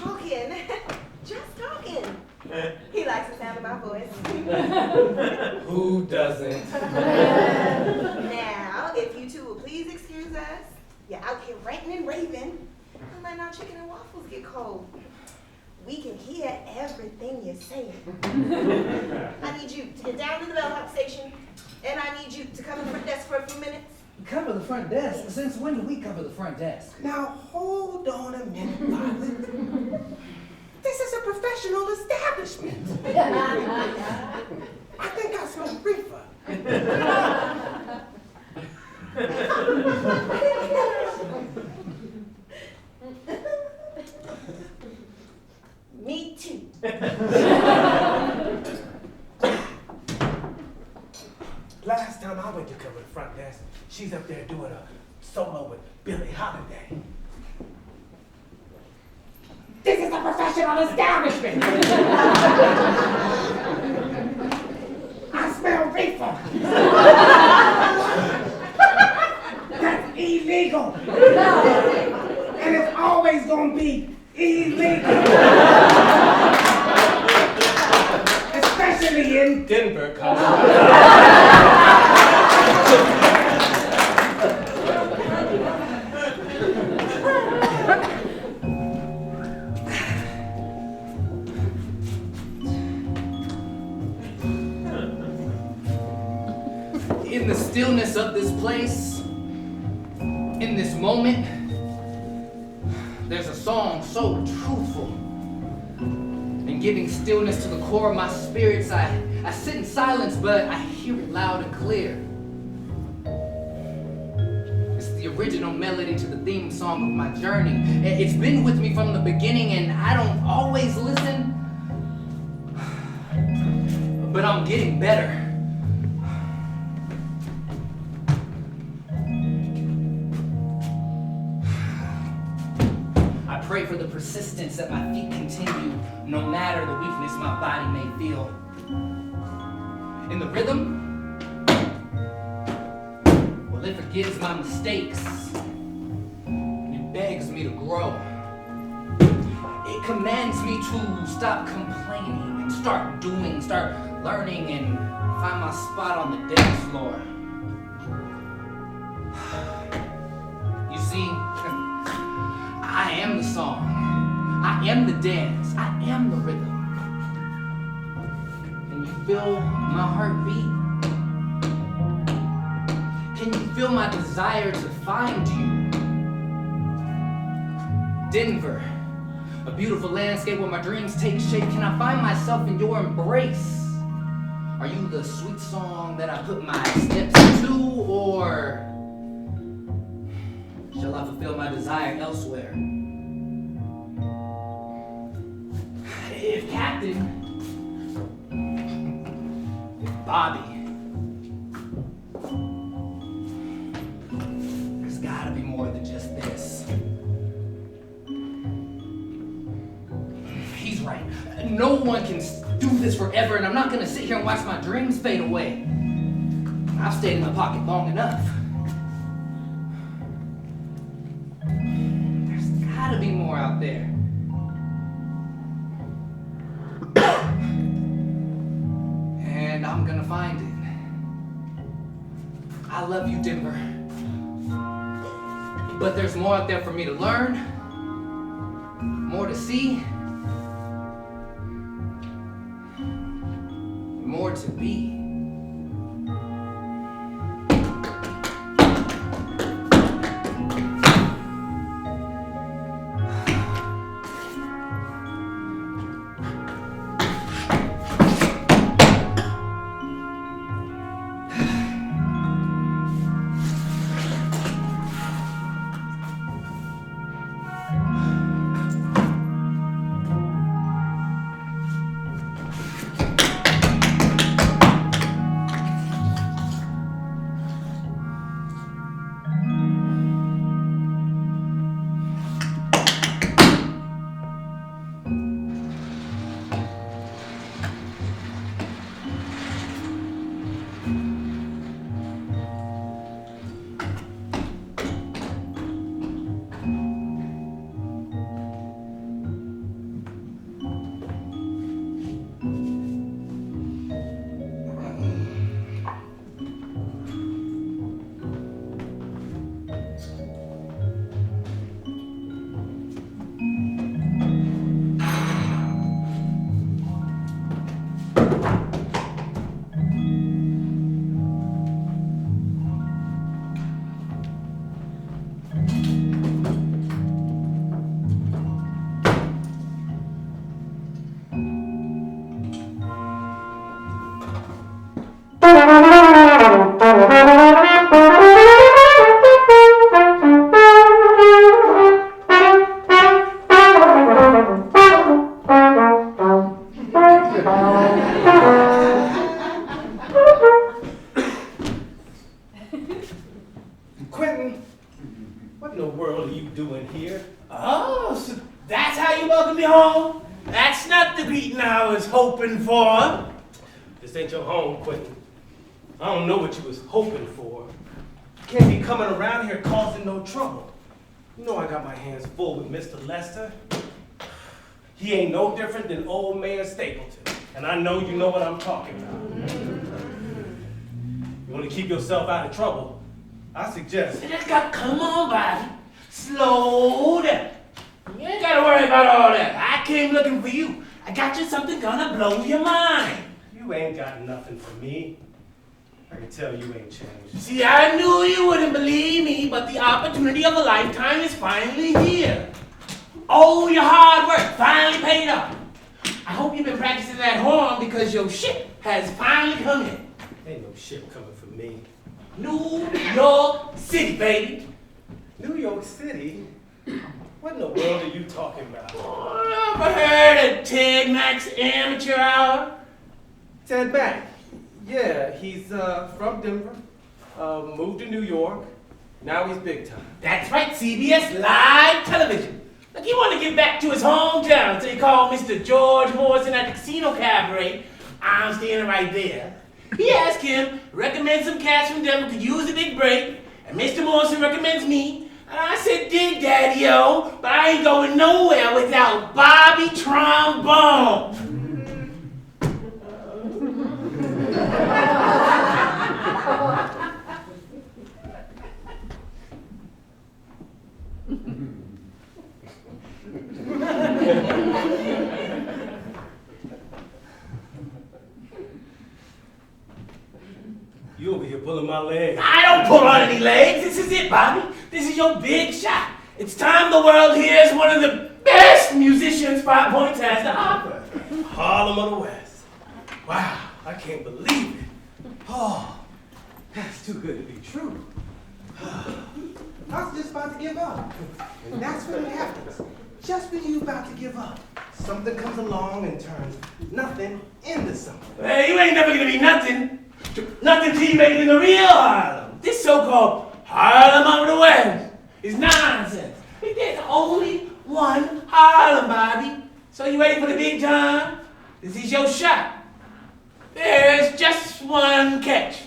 Talking. Just talking. He likes the sound of my voice. Who doesn't? Now, if you two will please excuse us, you're out here ranting and raving, and letting our chicken and waffles get cold. We can hear everything you're saying. I need you to get down to the bellhop station, and I need you to cover the front desk for a few minutes. Cover the front desk? Since when do we cover the front desk? Now, hold on a minute, Violet. This is a professional establishment. I think I smell reefer. Me too. Last time I went to cover the front desk, she's up there doing a solo with Billie Holiday. This is a professional establishment. I smell reefer. That's illegal. And it's always gonna be illegal. Especially in Denver, Colorado. In the stillness of this place, in this moment, there's a song so truthful. And giving stillness to the core of my spirits, I sit in silence, but I hear it loud and clear. It's the original melody to the theme song of my journey. It's been with me from the beginning, and I don't always listen, but I'm getting better. Pray for the persistence that my feet continue, no matter the weakness my body may feel. In the rhythm, well, it forgives my mistakes. It begs me to grow. It commands me to stop complaining and start doing, start learning, and find my spot on the dance floor. You see, I am the song, I am the dance, I am the rhythm. Can you feel my heartbeat? Can you feel my desire to find you? Denver, a beautiful landscape where my dreams take shape. Can I find myself in your embrace? Are you the sweet song that I put my steps to, or shall I fulfill my desire elsewhere? If Captain, if Bobby, there's gotta be more than just this. He's right. No one can do this forever, and I'm not gonna sit here and watch my dreams fade away. I've stayed in my pocket long enough. Gotta be more out there. And I'm gonna find it. I love you, Denver. But there's more out there for me to learn, more to see, more to be. Quentin, what in the world are you doing here? Oh, so that's how you welcome me home? That's not the greeting I was hoping for. This ain't your home, Quentin. I don't know what you was hoping for. You can't be coming around here causing no trouble. You know I got my hands full with Mr. Lester. He ain't no different than old Mayor Stapleton. And I know you know what I'm talking about. You want to keep yourself out of trouble, I suggest. Come on, Bobby. Slow down. You ain't gotta worry about all that. I came looking for you. I got you something gonna blow your mind. You ain't got nothing for me. I can tell you ain't changed. See, I knew you wouldn't believe me, but the opportunity of a lifetime is finally here. Oh, your hard work finally paid off. I hope you've been practicing that horn because your shit has finally come in. Ain't no shit coming for me. New York City, baby. New York City? What in the world are you talking about? Oh, ever heard of Ted Mack's Amateur Hour? Ted Mack. Yeah, he's from Denver. Moved to New York. Now he's big time. That's right, CBS Live Television. Look, he wanted to get back to his hometown, so he called Mr. George Morrison at the Casino Cabaret. I'm standing right there. He asked him, recommend some cats from Denver could use a big break, and Mr. Morrison recommends me. And I said, dig daddy-o, but I ain't going nowhere without Bobby Trombone. You over here pulling my leg. I don't pull on any legs. This is it, Bobby. This is your big shot. It's time the world hears one of the best musicians 5 Points has to offer. Harlem of the West. Wow, I can't believe it. Oh, that's too good to be true. I was just about to give up. And that's when it happens. Just when you're about to give up, something comes along and turns nothing into something. Hey, you ain't never gonna be nothing. Nothing till you make it in the real Harlem. This so-called Harlem of the West is nonsense. There's only one Harlem, Bobby. So you ready for the big time? This is your shot. There's just one catch.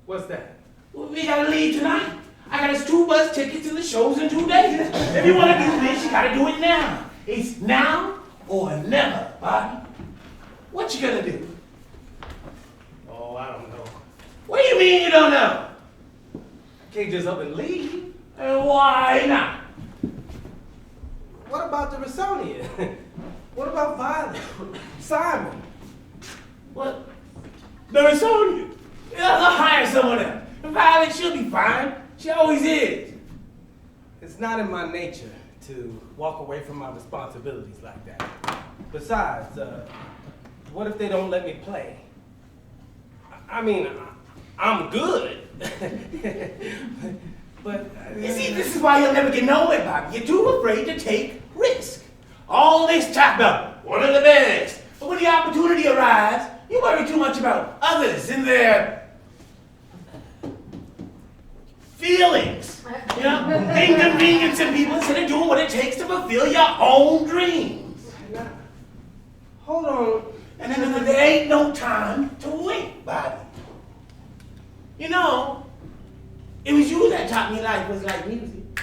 What's that? We gotta leave tonight. I got us 2 bus tickets and the show's in 2 days. If you wanna do this, you gotta do it now. It's now or never, Bobby. What you gonna do? Oh, I don't know. What do you mean you don't know? I can't just up and leave. And why not? What about the Rossonian? What about Violet? Simon? What? The Rossonian? Yeah, they'll hire someone else. Violet, she'll be fine. She always is. It's not in my nature to walk away from my responsibilities like that. Besides, what if they don't let me play? I mean, I'm good. But You see, this is why you'll never get nowhere, Bobby. You're too afraid to take risk. All this talk about one of the best. But when the opportunity arrives, you worry too much about others and their feelings. You know, inconveniencing people instead of doing what it takes to fulfill your own dreams. now, hold on. And then there ain't no time to wait, Bobby. You know, it was you that taught me life was like music.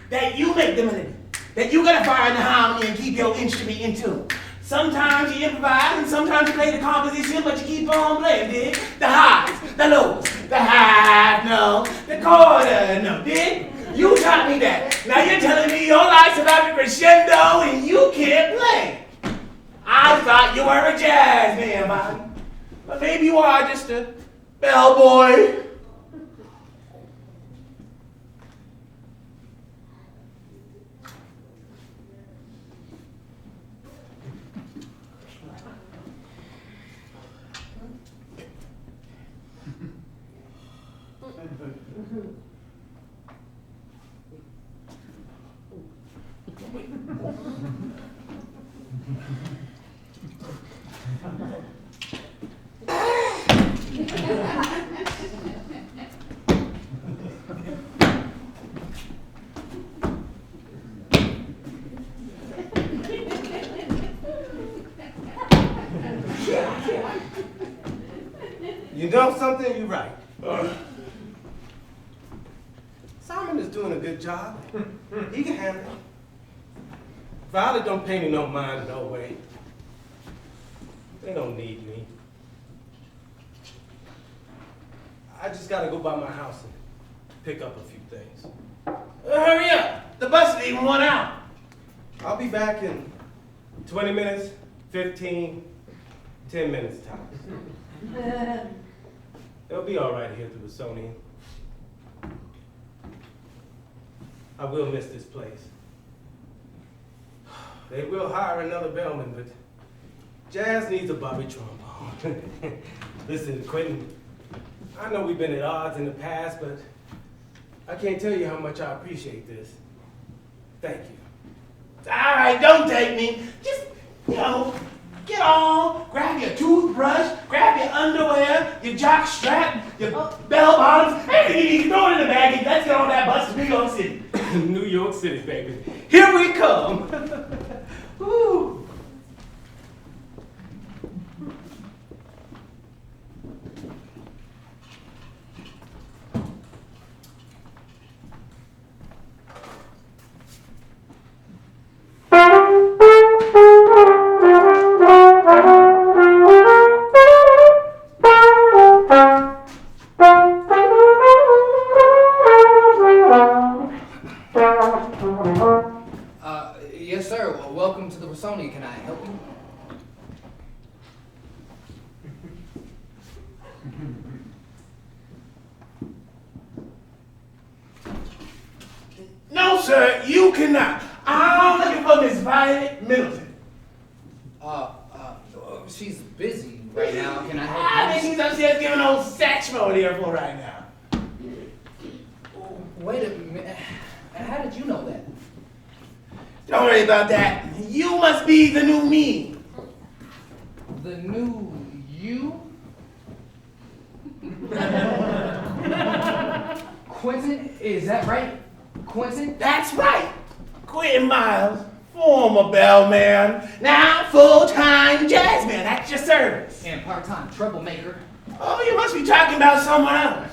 That you make the melody. That you gotta find the harmony and keep your instrument in tune. Sometimes you improvise and sometimes you play the composition, but you keep on playing, dig? The highs, the lows, the high note, the quarter note, dig? You taught me that. Now you're telling me your life's about the crescendo and you can't play. I thought you were a jazz man, Bobby. But maybe you are just a bellboy. You know something? You're right. Simon is doing a good job. He can handle it. Violet don't pay me no mind, no way. They don't need me. I just gotta go by my house and pick up a few things. Hurry up. The bus is even 1 hour. I'll be back in 20 minutes, 15, 10 minutes tops. It'll be all right here at the Rossonian. I will miss this place. They will hire another bellman, but jazz needs a Bobby Trombone. Listen, Quentin, I know we've been at odds in the past, but I can't tell you how much I appreciate this. Thank you. All right, don't take me. Just, get on, grab your toothbrush, grab your underwear, your jock strap, your bell bottoms. Hey, throw it in the bag and let's get on that bus to New York City. New York City, baby. Here we come. Woo. Yes, sir. Well, welcome to the Rossonian. Can I help you? No, sir, you cannot. I'm looking for Miss Violet Middleton. She's busy right now. Can I I help think you? she's upstairs giving old Satchmo the earful right now. Wait a minute. How did you know that? Don't worry about that. You must be the new me. The new you? Quentin, is that right? Quentin? That's right. Quentin Miles, former bellman, now full-time jazz man at your service. And part-time troublemaker. Oh, you must be talking about someone else.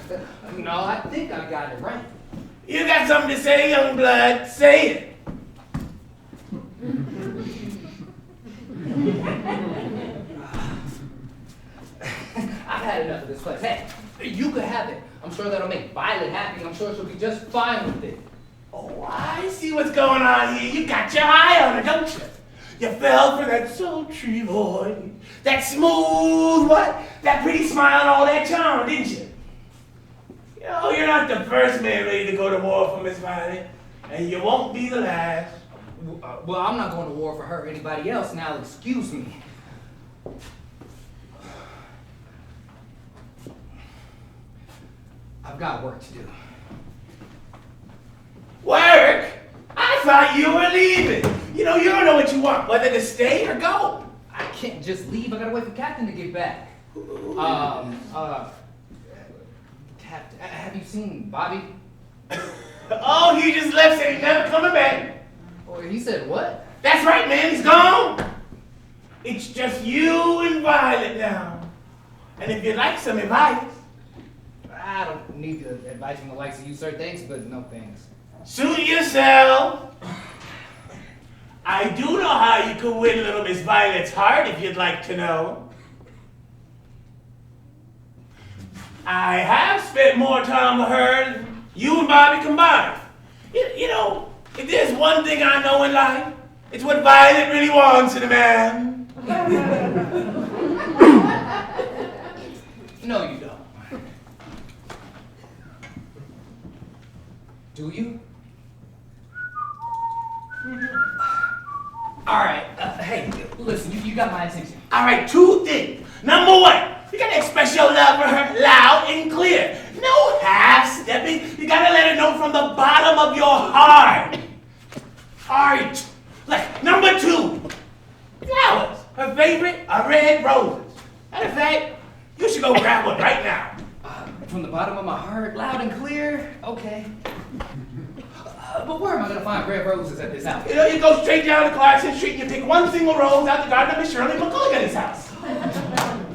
No, I think I got it right. You got something to say, young blood. Say it. I've had enough of this place. Hey, you could have it. I'm sure that'll make Violet happy. I'm sure she'll be just fine with it. Oh, I see what's going on here. You got your eye on her, don't you? You fell for that sultry voice, that smooth what? That pretty smile and all that charm, didn't you? You know, you're not the first man ready to go to war for Miss Violet, and you won't be the last. Well, I'm not going to war for her or anybody else. Now, excuse me. I've got work to do. Work? I thought you were leaving. You know, you don't know what you want, whether to stay or go. I can't just leave. I gotta wait for Captain to get back. Captain, have you seen Bobby? Oh, he just left, said he's never coming back. Oh, he said what? That's right, man, he's gone. It's just you and Violet now. And if you'd like some advice, I don't need the advice from the likes of you, sir. Thanks, but no thanks. suit yourself. I do know how you could win little Miss Violet's heart, if you'd like to know. I have spent more time with her than you and Bobby combined. You know, if there's one thing I know in life, it's what Violet really wants in a man. No, you don't. Do you? All right. Hey, listen. You got my attention. All right, two things. Number one, you gotta express your love for her loud and clear. No half-stepping. You gotta let her know from the bottom of your heart. Heart. Like, number two, flowers. Her favorite are red roses. Matter of fact, you should go grab one right now. From the bottom of my heart, loud and clear. Okay. But where am I gonna find red roses at this house? You know, you go straight down to Clarkson Street and you pick one single rose out the garden of Miss Shirley McCulligan's house.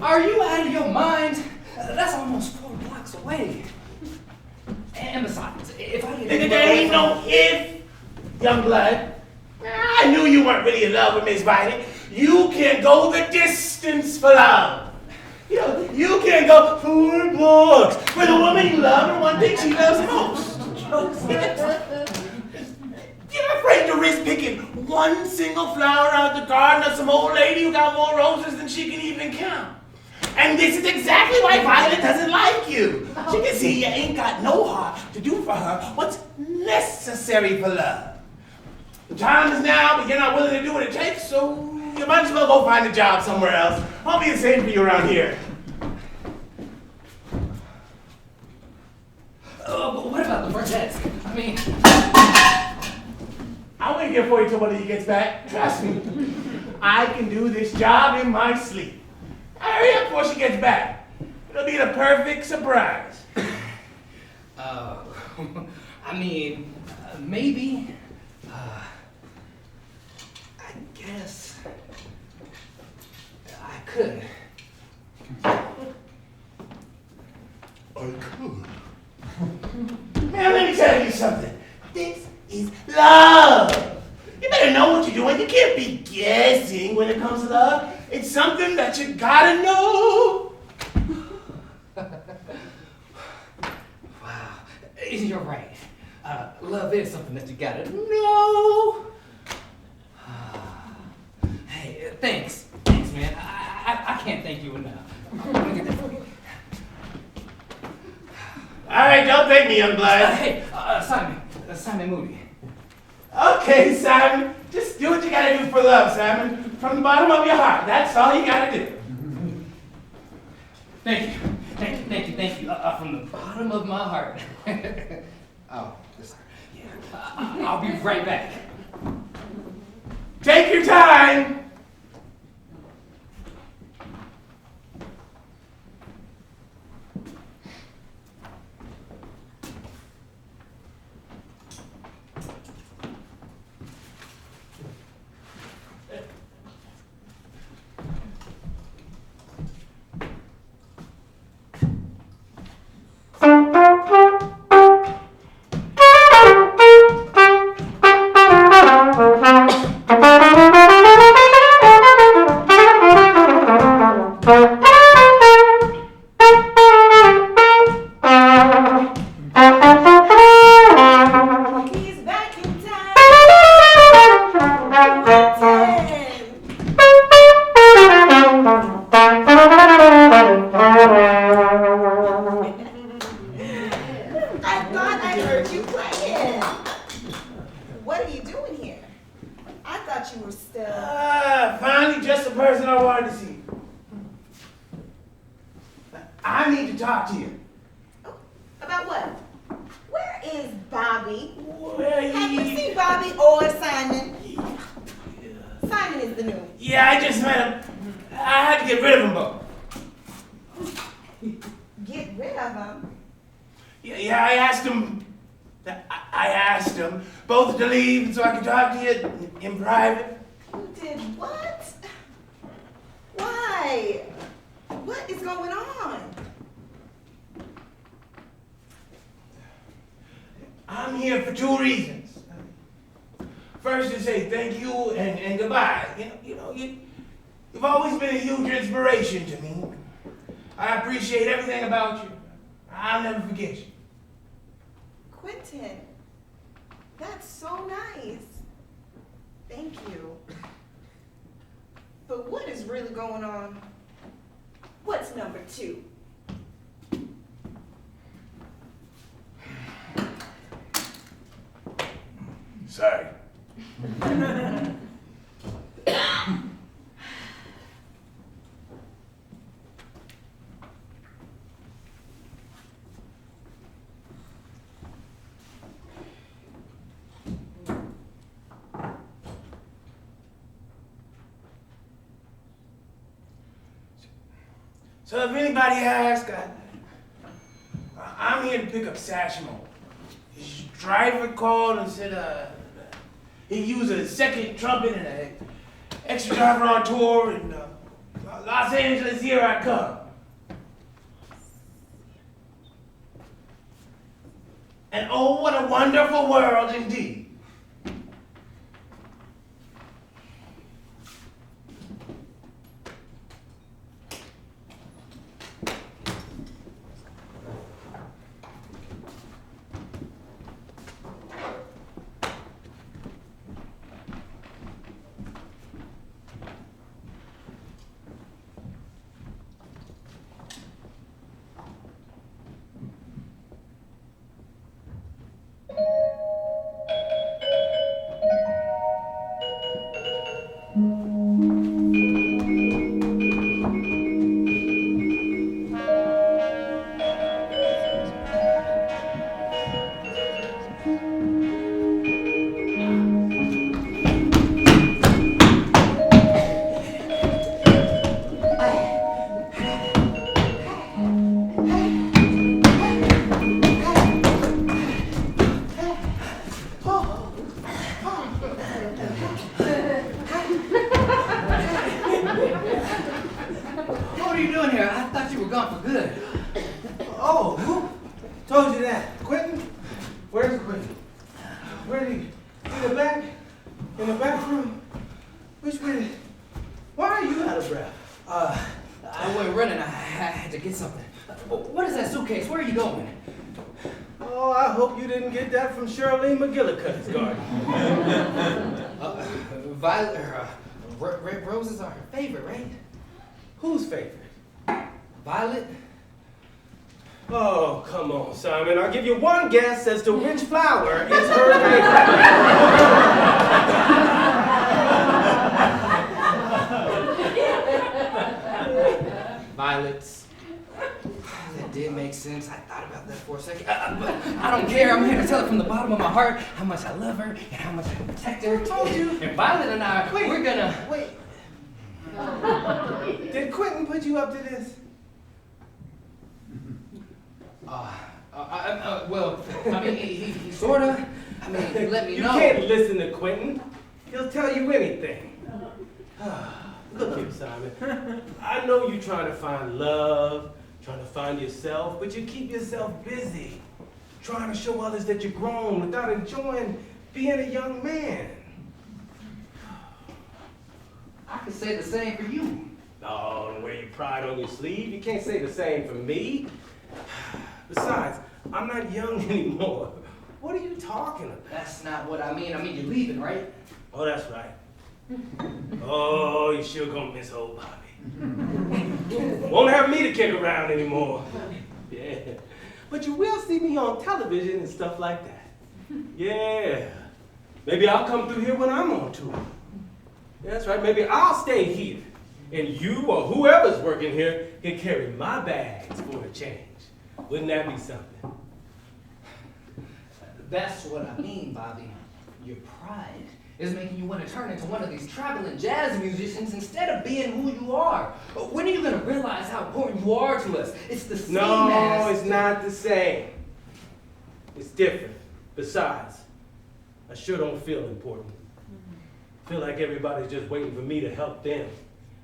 Are you out of your mind? That's almost 4 blocks away. And besides, if I get There ain't no if, young blood. I knew you weren't really in love with Miss Violet. You can go the distance for love. You know, you can go 4 blocks for the woman you love and one thing she loves most. You're afraid to risk picking one single flower out of the garden of some old lady who got more roses than she can even count. And this is exactly why Violet doesn't like you. She can see you ain't got no heart to do for her what's necessary for love. The time is now, but you're not willing to do what it takes, so you might as well go find a job somewhere else. I'll be the same for you around here. But what about the front desk? I mean, I'll wait here for you till one of you gets back. Trust me. I can do this job in my sleep. Hurry up before she gets back. It'll be the perfect surprise. I mean, maybe. I guess I could. Man, let me tell you something. This is love. You better know what you're doing. You can't be guessing when it comes to love. It's something that you gotta know. Wow, you're right. Love is something that you gotta know. Hey, thanks, man. I can't thank you enough. I'm gonna get that for you. All right, don't thank me, young blood. Hey, Simon Moody. Okay, Simon. Just do what you gotta do for love, Simon. From the bottom of your heart. That's all you gotta do. Thank you. From the bottom of my heart. Oh, sorry. Yeah, I'll be right back. Take your time. He's back in time. I thought I heard you playing. What are you doing here? I thought you were still. Finally, just the person I wanted to see. I need to talk to you. Oh, about what? Where is Bobby? Where Have you seen Bobby or Simon? Simon is the new. Yeah, I just met him. I had to get rid of them both. Get rid of him. Yeah, I asked them both to leave so I could talk to you in private. You did what? Why? What is going on? I'm here for 2 reasons. First, to say thank you and goodbye. You've always been a huge inspiration to me. I appreciate everything about you. I'll never forget you. Quentin, that's so nice. Thank you. But what is really going on? What's number 2? Sorry. So if anybody asks, I'm here to pick up Sashmo. His driver called and said he used a second trumpet and an extra driver on tour in Los Angeles. Here I come. And oh, what a wonderful world indeed. What are you doing here? I thought you were gone for good. Oh, who told you that? Quentin? Where's Quentin? Where did he? In the back? In the back room? Which way? Why are you out of breath? I went running. I had to get something. What is that suitcase? Where are you going? Oh, I hope you didn't get that from Shirley McGillicuddy's garden. Red roses are her favorite, right? Whose favorite? Violet? Oh, come on, Simon. I'll give you one guess as to which flower is her favorite. Violets. That did make sense. I thought about that for a second. But I don't care. I'm here to tell her from the bottom of my heart how much I love her and how much I protect her. Told you. And Violet and I, we're gonna... Wait. Did Quentin put you up to this? Well, I mean, he sorta. I mean, he let me know. You can't listen to Quentin. He'll tell you anything. Look here, Simon. I know you're trying to find love, trying to find yourself, but you keep yourself busy, trying to show others that you're grown without enjoying being a young man. I could say the same for you. Oh, don't wear your pride on your sleeve. You can't say the same for me. Besides, I'm not young anymore. What are you talking about? That's not what I mean. I mean, you're leaving, right? Oh, that's right. Oh, you sure gonna miss old Bobby. Won't have me to kick around anymore. Yeah. But you will see me on television and stuff like that. Yeah. Maybe I'll come through here when I'm on tour. That's right. Maybe I'll stay here. And you or whoever's working here can carry my bags for a change. Wouldn't that be something? That's what I mean, Bobby. Your pride is making you want to turn into one of these traveling jazz musicians instead of being who you are. When are you going to realize how important you are to us? It's the same No, as... it's not the same. It's different. Besides, I sure don't feel important. I feel like everybody's just waiting for me to help them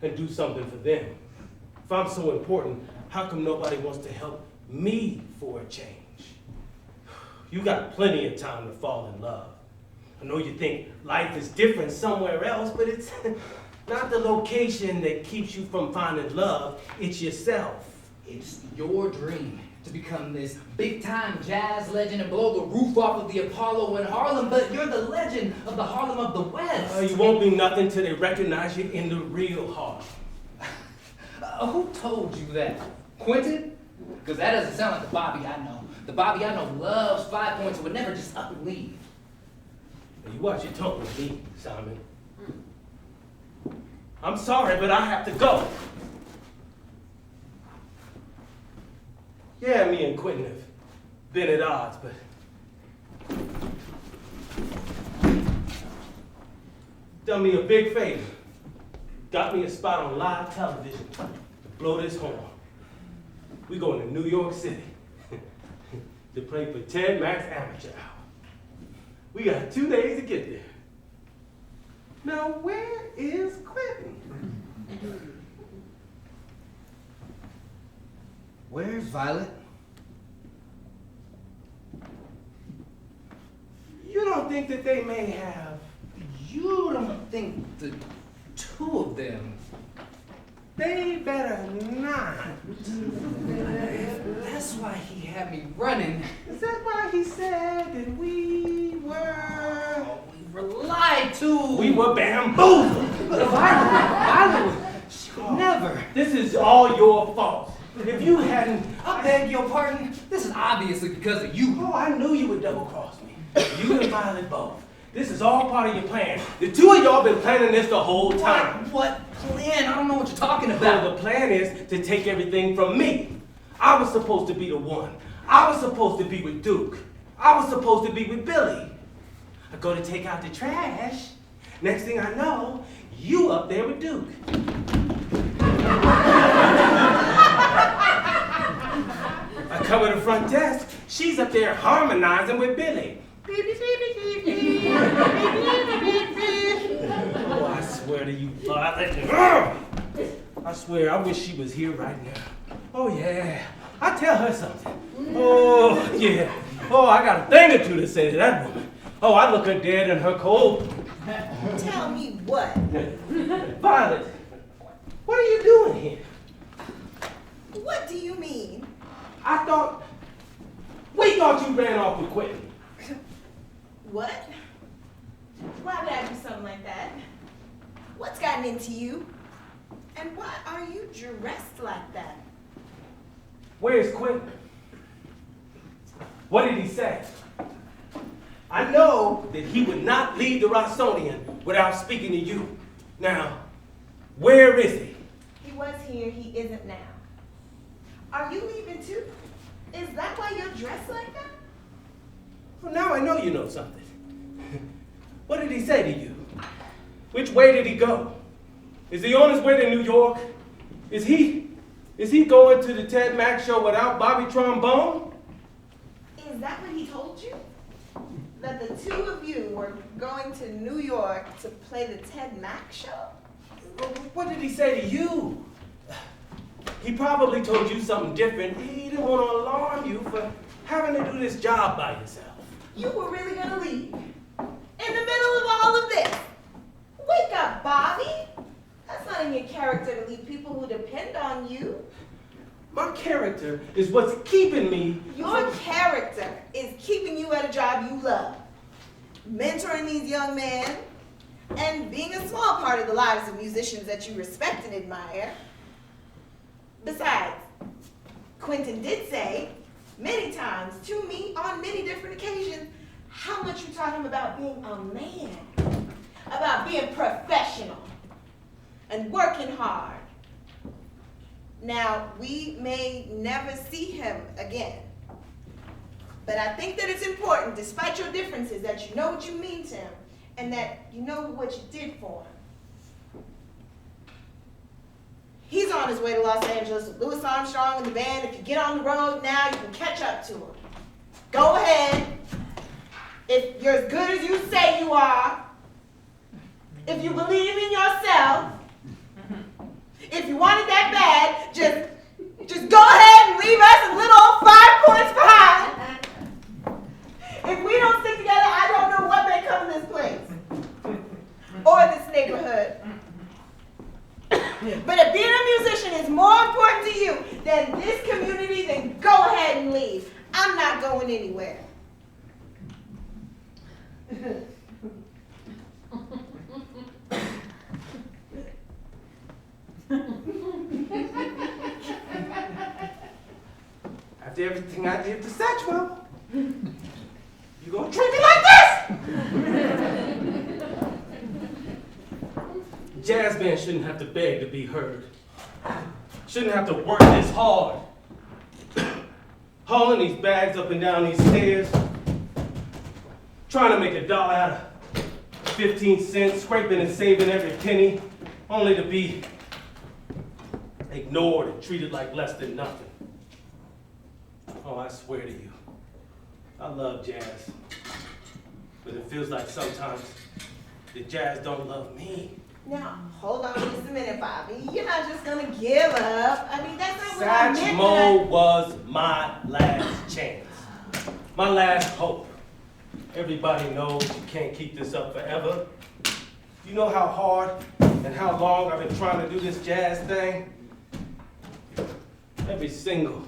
and do something for them. If I'm so important, how come nobody wants to help me for a change? You got plenty of time to fall in love. I know you think life is different somewhere else, but it's not the location that keeps you from finding love, it's yourself. It's your dream. to become this big-time jazz legend and blow the roof off of the Apollo in Harlem, but you're the legend of the Harlem of the West. You won't be nothing till they recognize you in the real Harlem. Who told you that? Quentin? Because that doesn't sound like the Bobby I know. The Bobby I know loves 5 points and would never just up and leave. Now you watch your tone with me, Simon. I'm sorry, but I have to go. Yeah, me and Quentin have been at odds, but done me a big favor. Got me a spot on live television to blow this horn. We going to New York City to play for Ted Mack's Amateur Hour. We got 2 days to get there. Now, where is Quentin? Where's Violet? You don't think that they may have? You don't think the two of them? They better not. That's why he had me running. Is that why he said that we were? We were lied to. We were bamboozled. Violet, she would never. This is all your fault. If you hadn't, I beg your pardon. This is obviously because of you. oh, I knew you would double cross me. You and Violet both. This is all part of your plan. The two of y'all been planning this the whole time. What plan? I don't know what you're talking So about. the plan is to take everything from me. I was supposed to be the one. I was supposed to be with Duke. I was supposed to be with Billy. I go to take out the trash. Next thing I know, you up there with Duke. I come to the front desk. She's up there harmonizing with Billy. Oh, I swear to you, Violet. I swear, I wish she was here right now. Oh, yeah. I tell her something. Oh, yeah. Oh, I got a thing or two to say to that woman. Oh, I look her dead in her cold. Tell me what? Violet, what are you doing here? What do you mean? We thought you ran off with Quentin. What? Why would I do something like that? What's gotten into you? And why are you dressed like that? Where's Quentin? What did he say? I know that he would not leave the Rossonian without speaking to you. Now, where is he? He was here, he isn't now. Are you leaving too? Is that why you're dressed like that? Well, now I know you know something. What did he say to you? Which way did he go? Is he on his way to New York? Is he going to the Ted Mack show without Bobby Trombone? Is that what he told you? That the two of you were going to New York to play the Ted Mack show? What did he say to you? He probably told you something different. He didn't want to alarm you for having to do this job by yourself. You were really gonna leave? In the middle of all of this? Wake up, Bobby! That's not in your character to leave people who depend on you. My character is what's keeping me. Your character is keeping you at a job you love. Mentoring these young men and being a small part of the lives of musicians that you respect and admire. Besides, Quentin did say many times to me on many different occasions how much you taught him about being a man, about being professional and working hard. Now, we may never see him again, but I think that it's important, despite your differences, that you know what you mean to him and that you know what you did for him. He's on his way to Los Angeles with Louis Armstrong and the band. If you get on the road now, you can catch up to him. Go ahead. If you're as good as you say you are, if you believe in yourself, if you want it that bad, just go ahead and leave us a little old 5 points behind. If we don't stick together, I don't know what may come of this place or this neighborhood. But if If being a musician is more important to you than this community, then go ahead and leave. I'm not going anywhere. After everything I did to Satchwell, you gonna treat me like this? Jazz band shouldn't have to beg to be heard. Shouldn't have to work this hard. Hauling these bags up and down these stairs. Trying to make $1 out of 15 cents, scraping and saving every penny, only to be ignored and treated like less than nothing. Oh, I swear to you, I love jazz, but it feels like sometimes the jazz don't love me. Now, hold on just a minute, Bobby. You're not just gonna give up. I mean, that's not what I meant. Satchmo was my last chance, my last hope. Everybody knows you can't keep this up forever. You know how hard and how long I've been trying to do this jazz thing? Every single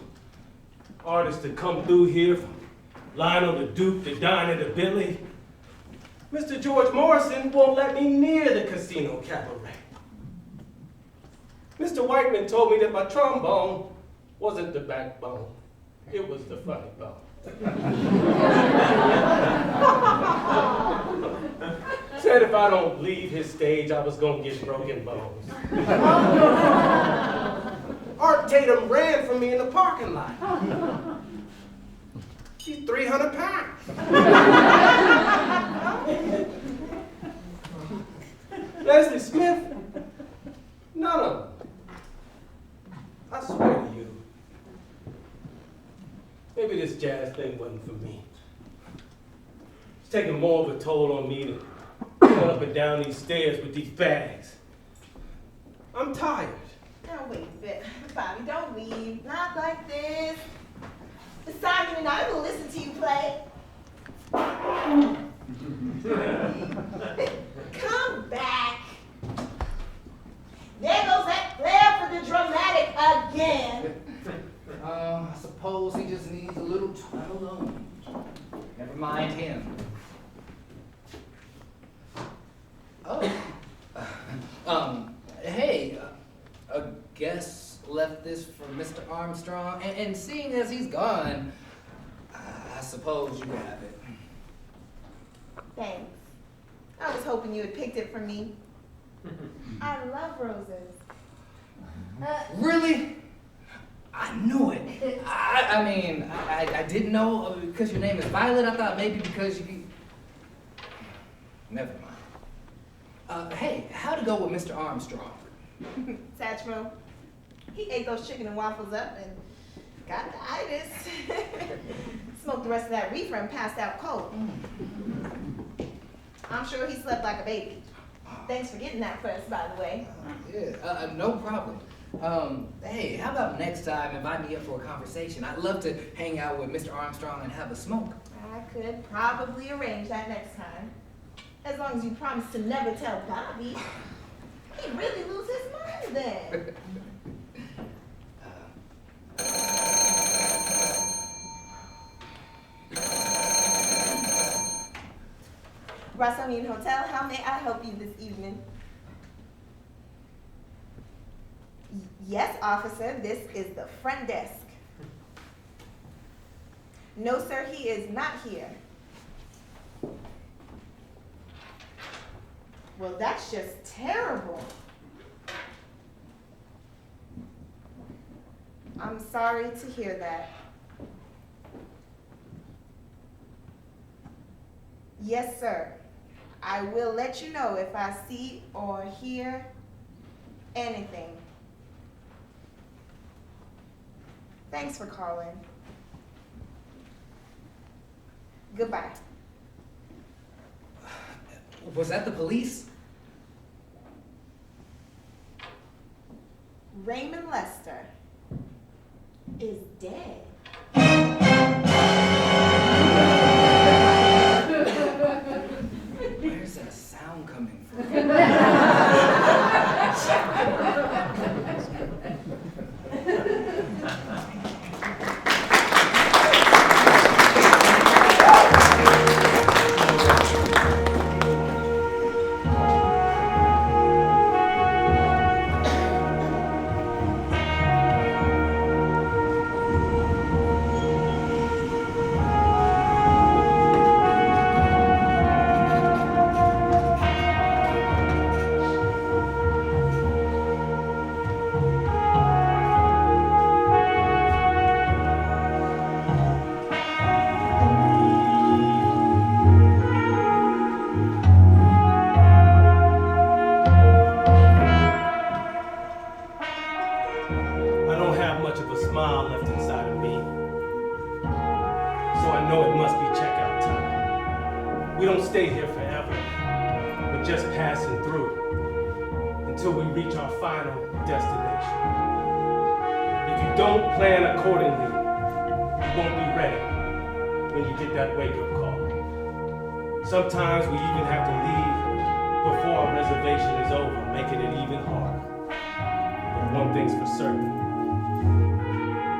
artist to come through here, from Lionel to Duke to Dinah to Billy, Mr. George Morrison won't let me near the Casino Cabaret. Mr. Whiteman told me that my trombone wasn't the backbone, it was the funny bone. Said if I don't leave his stage, I was gonna get broken bones. Art Tatum ran from me in the parking lot. She's 300 pounds. Leslie Smith, none of them. I swear to you, maybe this jazz thing wasn't for me. It's taking more of a toll on me than going up and down these stairs with these bags. I'm tired. Now wait a bit. Bobby, don't leave. Not like this. Simon and I will listen to you play. Come back. There goes that flair for the dramatic again. I suppose he just needs a little time alone. Never mind him. Oh. Hey, a guest left this for Mr. Armstrong, and seeing as he's gone, I suppose you have it. Thanks. I was hoping you had picked it for me. I love roses. Really? I knew it. I mean, I didn't know because your name is Violet. I thought maybe because you... Never mind. Hey, how'd it go with Mr. Armstrong? Satchmo, he ate those chicken and waffles up and got the itis. Smoked the rest of that reefer and passed out cold. I'm sure he slept like a baby. Thanks for getting that for us, by the way. Yeah, no problem. Hey, how about next time invite me up for a conversation? I'd love to hang out with Mr. Armstrong and have a smoke. I could probably arrange that next time. As long as you promise to never tell Bobby. He'd really lose his mind then. Rossonian Hotel, how may I help you this evening? Yes, officer, this is the front desk. No, sir, he is not here. Well, that's just terrible. I'm sorry to hear that. Yes, sir. I will let you know if I see or hear anything. Thanks for calling. Goodbye. Was that the police? Raymond Lester is dead. Where's that sound coming from? smile left inside of me. So I know it must be checkout time. We don't stay here forever, but just passing through until we reach our final destination. If you don't plan accordingly, you won't be ready when you get that wake-up call. Sometimes we even have to leave before our reservation is over, making it even harder. But one thing's for certain,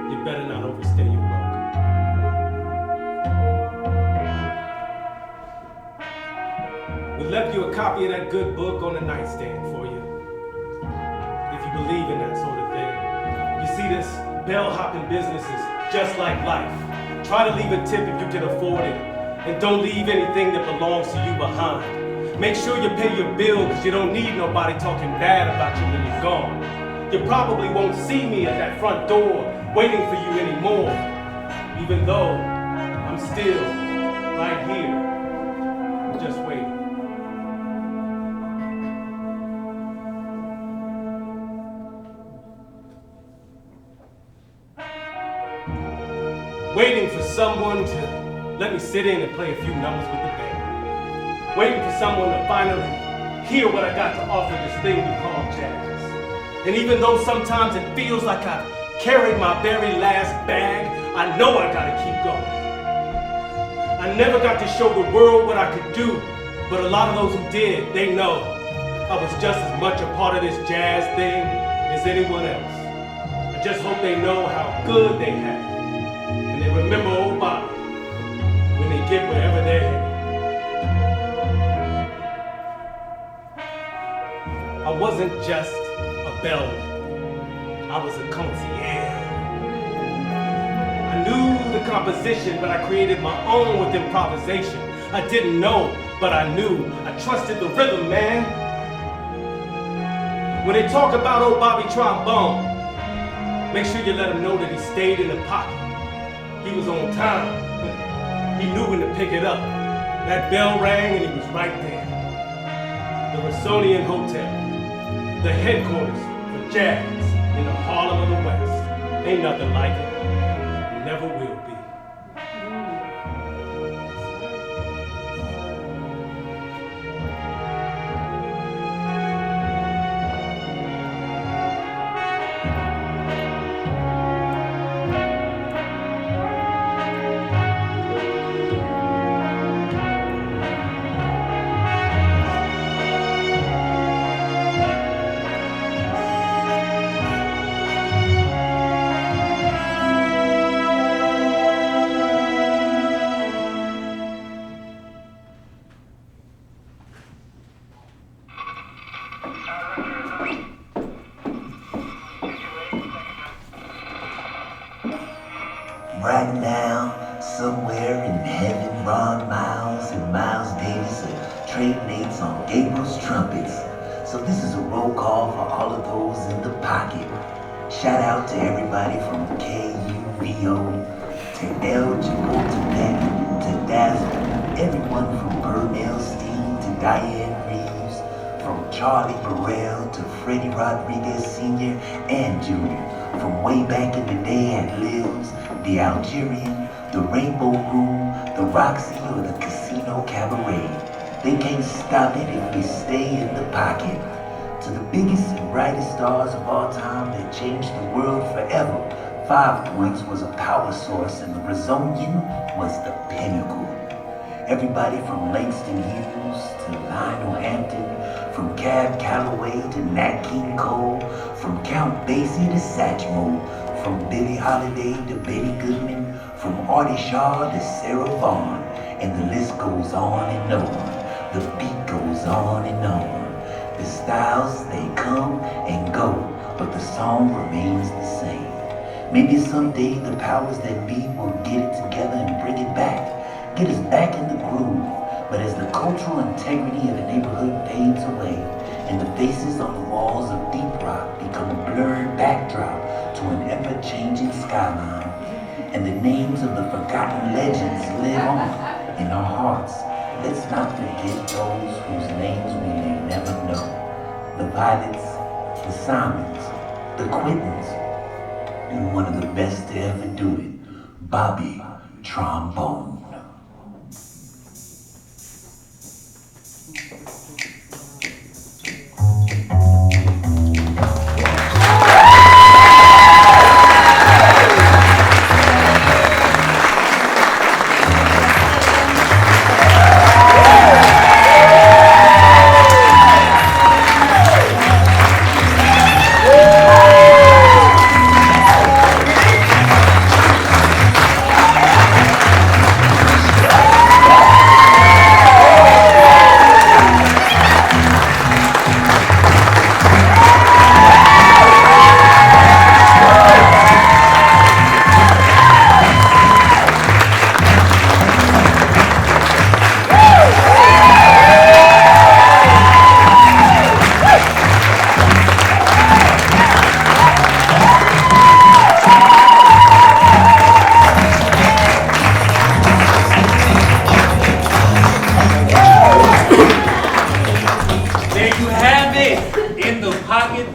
you better not overstay your welcome. We left you a copy of that good book on the nightstand for you, if you believe in that sort of thing. You see, this bell-hopping business is just like life. Try to leave a tip if you can afford it, and don't leave anything that belongs to you behind. Make sure you pay your bill, because you don't need nobody talking bad about you when you're gone. You probably won't see me at that front door waiting for you anymore, even though I'm still right here, just waiting. Waiting for someone to let me sit in and play a few numbers with the band. Waiting for someone to finally hear what I got to offer this thing we call jazz. And even though sometimes it feels like I've carried my very last bag, I know I gotta keep going. I never got to show the world what I could do, but a lot of those who did, they know I was just as much a part of this jazz thing as anyone else. I just hope they know how good they had it. And they remember old Bobby when they get wherever they're headed. I wasn't just a bellman, I was a concierge. I knew the composition, but I created my own with improvisation. I didn't know, but I knew. I trusted the rhythm, man. When they talk about old Bobby Trombone, make sure you let him know that he stayed in the pocket. He was on time. He knew when to pick it up. That bell rang and he was right there. The Rossonian Hotel, the headquarters for jazz in the Harlem of the West. Ain't nothing like it. Never will be. Right now, somewhere in heaven, Ron Miles and Miles Davis are trading eights on Gabriel's trumpets. So this is a roll call for all of those in the pocket. Shout out to everybody from KUVO to El Chapultepec to Dazzle, everyone from Pernell Steen to Diane Reeves, from Charlie Burrell to Freddie Rodriguez Sr. and Jr., from way back in the day at Liv's, the Algerian, the Rainbow Room, the Roxy, or the Casino Cabaret. They can't stop it if we stay in the pocket. To the biggest and brightest stars of all time that changed the world forever, 5 Points was a power source and the Rossonian was the pinnacle. Everybody from Langston Hughes to Lionel Hampton, from Cab Calloway to Nat King Cole, from Count Basie to Satchmo, from Billie Holiday to Betty Goodman, from Artie Shaw to Sarah Vaughan, and the list goes on and on. The beat goes on and on. The styles, they come and go, but the song remains the same. Maybe someday the powers that be will get it together and bring it back, get us back in the groove. But as the cultural integrity of the neighborhood fades away, and the faces on the walls of Deep Rock become a blurred backdrop to an ever-changing skyline, and the names of the forgotten legends live on in our hearts, let's not forget those whose names we may never know. The Violets, the Simons, the Quittens, and one of the best to ever do it, Bobby Trombone.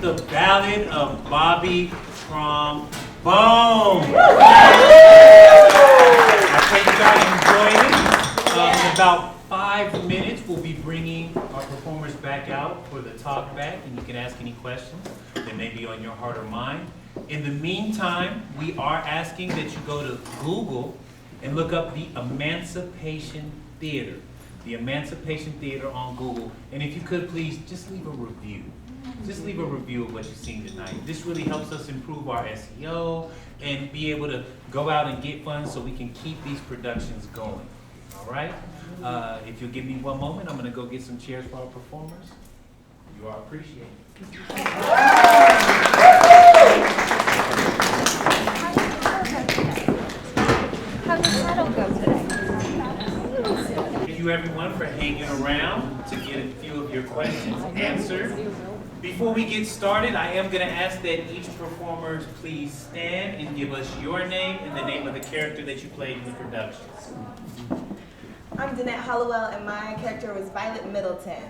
The Ballad of Bobby Trombone. I hope you guys enjoyed it. In about 5 minutes, we'll be bringing our performers back out for the talk back, and you can ask any questions that may be on your heart or mind. In the meantime, we are asking that you go to Google and look up the Emancipation Theater. The Emancipation Theater on Google. And if you could please, just leave a review. Just leave a review of what you've seen tonight. This really helps us improve our SEO and be able to go out and get funds so we can keep these productions going. All right? If you'll give me one moment, I'm going to go get some chairs for our performers. You are appreciated. How did the title go today? Thank you everyone for hanging around to get a few of your questions answered. Before we get started, I am going to ask that each performer please stand and give us your name and the name of the character that you played in the production. I'm Danette Hollowell, and my character was Violet Middleton.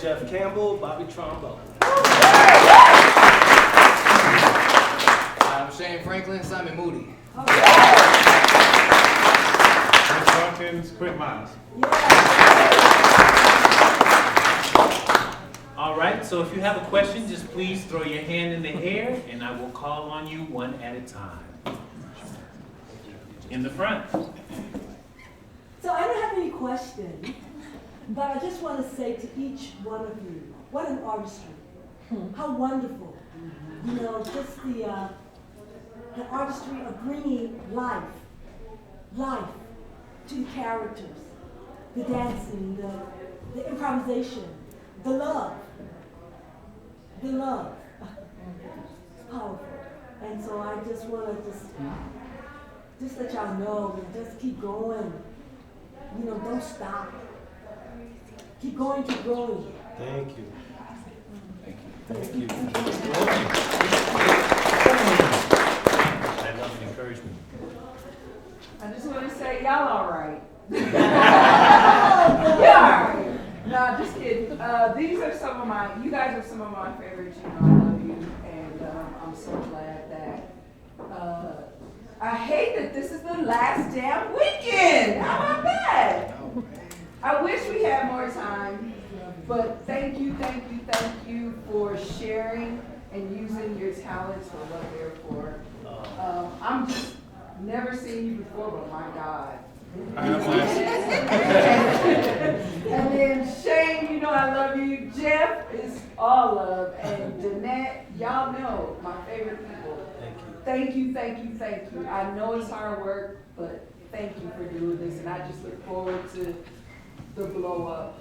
Jeff Campbell, Bobby Trombone. I'm Shane Franklin, Simon Moody. Quick Miles. All right, so if you have a question, just please throw your hand in the air and I will call on you one at a time. In the front. So I don't have any questions, but I just want to say to each one of you, what an artistry. How wonderful. You know, just the artistry of bringing life to the characters, the dancing, the improvisation, the love. It's powerful. And so I just want to just let y'all know, and just keep going. You know, don't stop. Keep going, keep growing. Thank you. Thank you. I love the encouragement. I just want to say, y'all all right. Yeah. No, just kidding. These are some of you guys are some of my favorites. You know, I love you, and I'm so glad that. I hate that this is the last damn weekend. How about that? I wish we had more time, but thank you for sharing and using your talents for what they're for. I'm just never seen you before, but my God. And then Shane, you know I love you. Jeff is all love, and Danette, y'all know my favorite people. Thank you. I know it's hard work, but thank you for doing this, and I just look forward to the blow up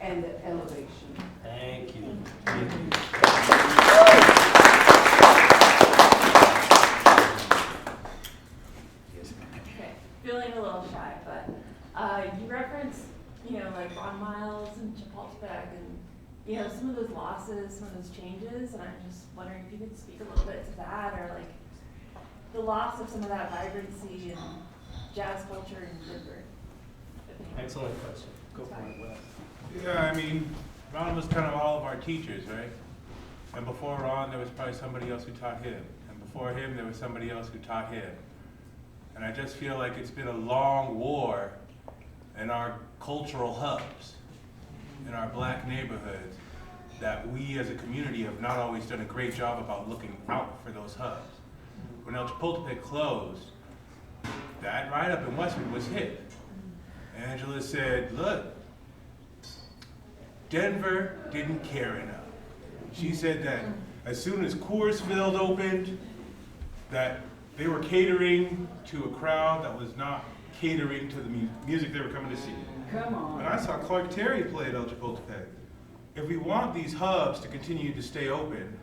and the elevation. Thank you. Okay, feeling a little shy, but you referenced, like Ron Miles and Chapultepec and, some of those losses, some of those changes, and I'm just wondering if you could speak a little bit to that, or like the loss of some of that vibrancy and jazz culture in Denver. Excellent question. Go for it, Wes. Yeah, I mean, Ron was kind of all of our teachers, right? And before Ron, there was probably somebody else who taught him. And before him, there was somebody else who taught him. And I just feel like it's been a long war in our cultural hubs, in our black neighborhoods, that we as a community have not always done a great job about looking out for those hubs. When El Chapultepec closed, that write-up in Westwood was hit. Angela said, look, Denver didn't care enough. She said that as soon as Coorsville opened, that they were catering to a crowd that was not catering to the music they were coming to see. Come on. And I saw Clark Terry play at El Chapultepec. If we want these hubs to continue to stay open,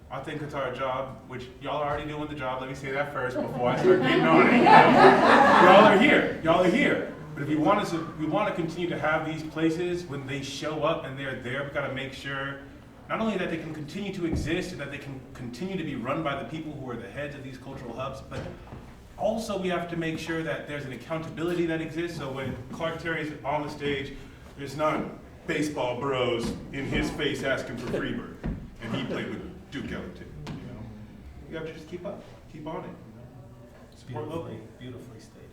I think it's our job, which y'all are already doing the job, let me say that first before I start getting on it. Y'all are here. But if we want to continue to have these places, when they show up and they're there, we've got to make sure not only that they can continue to exist and that they can continue to be run by the people who are the heads of these cultural hubs, but also we have to make sure that there's an accountability that exists. So when Clark Terry's on the stage, there's not baseball bros in his face asking for Freebird, and he played with Duke Ellington. You have to just keep up, keep on it. Support locally. Beautifully stated.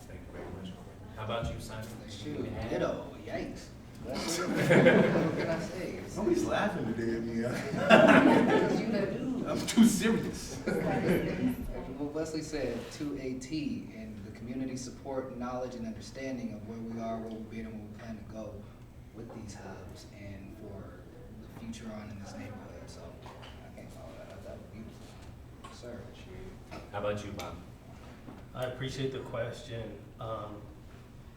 Thank you very much. How about you, Simon? Shoot, ditto. Yikes. What can I say? Nobody's laughing today at me. It's you that do. I'm too serious. What Wesley said, to a T, and the community support, knowledge, and understanding of where we are, where we've been, and where we plan to go with these hubs and for the future on in this neighborhood. So I can't follow that. I thought it was beautiful. Sir. How about you, Bob? I appreciate the question.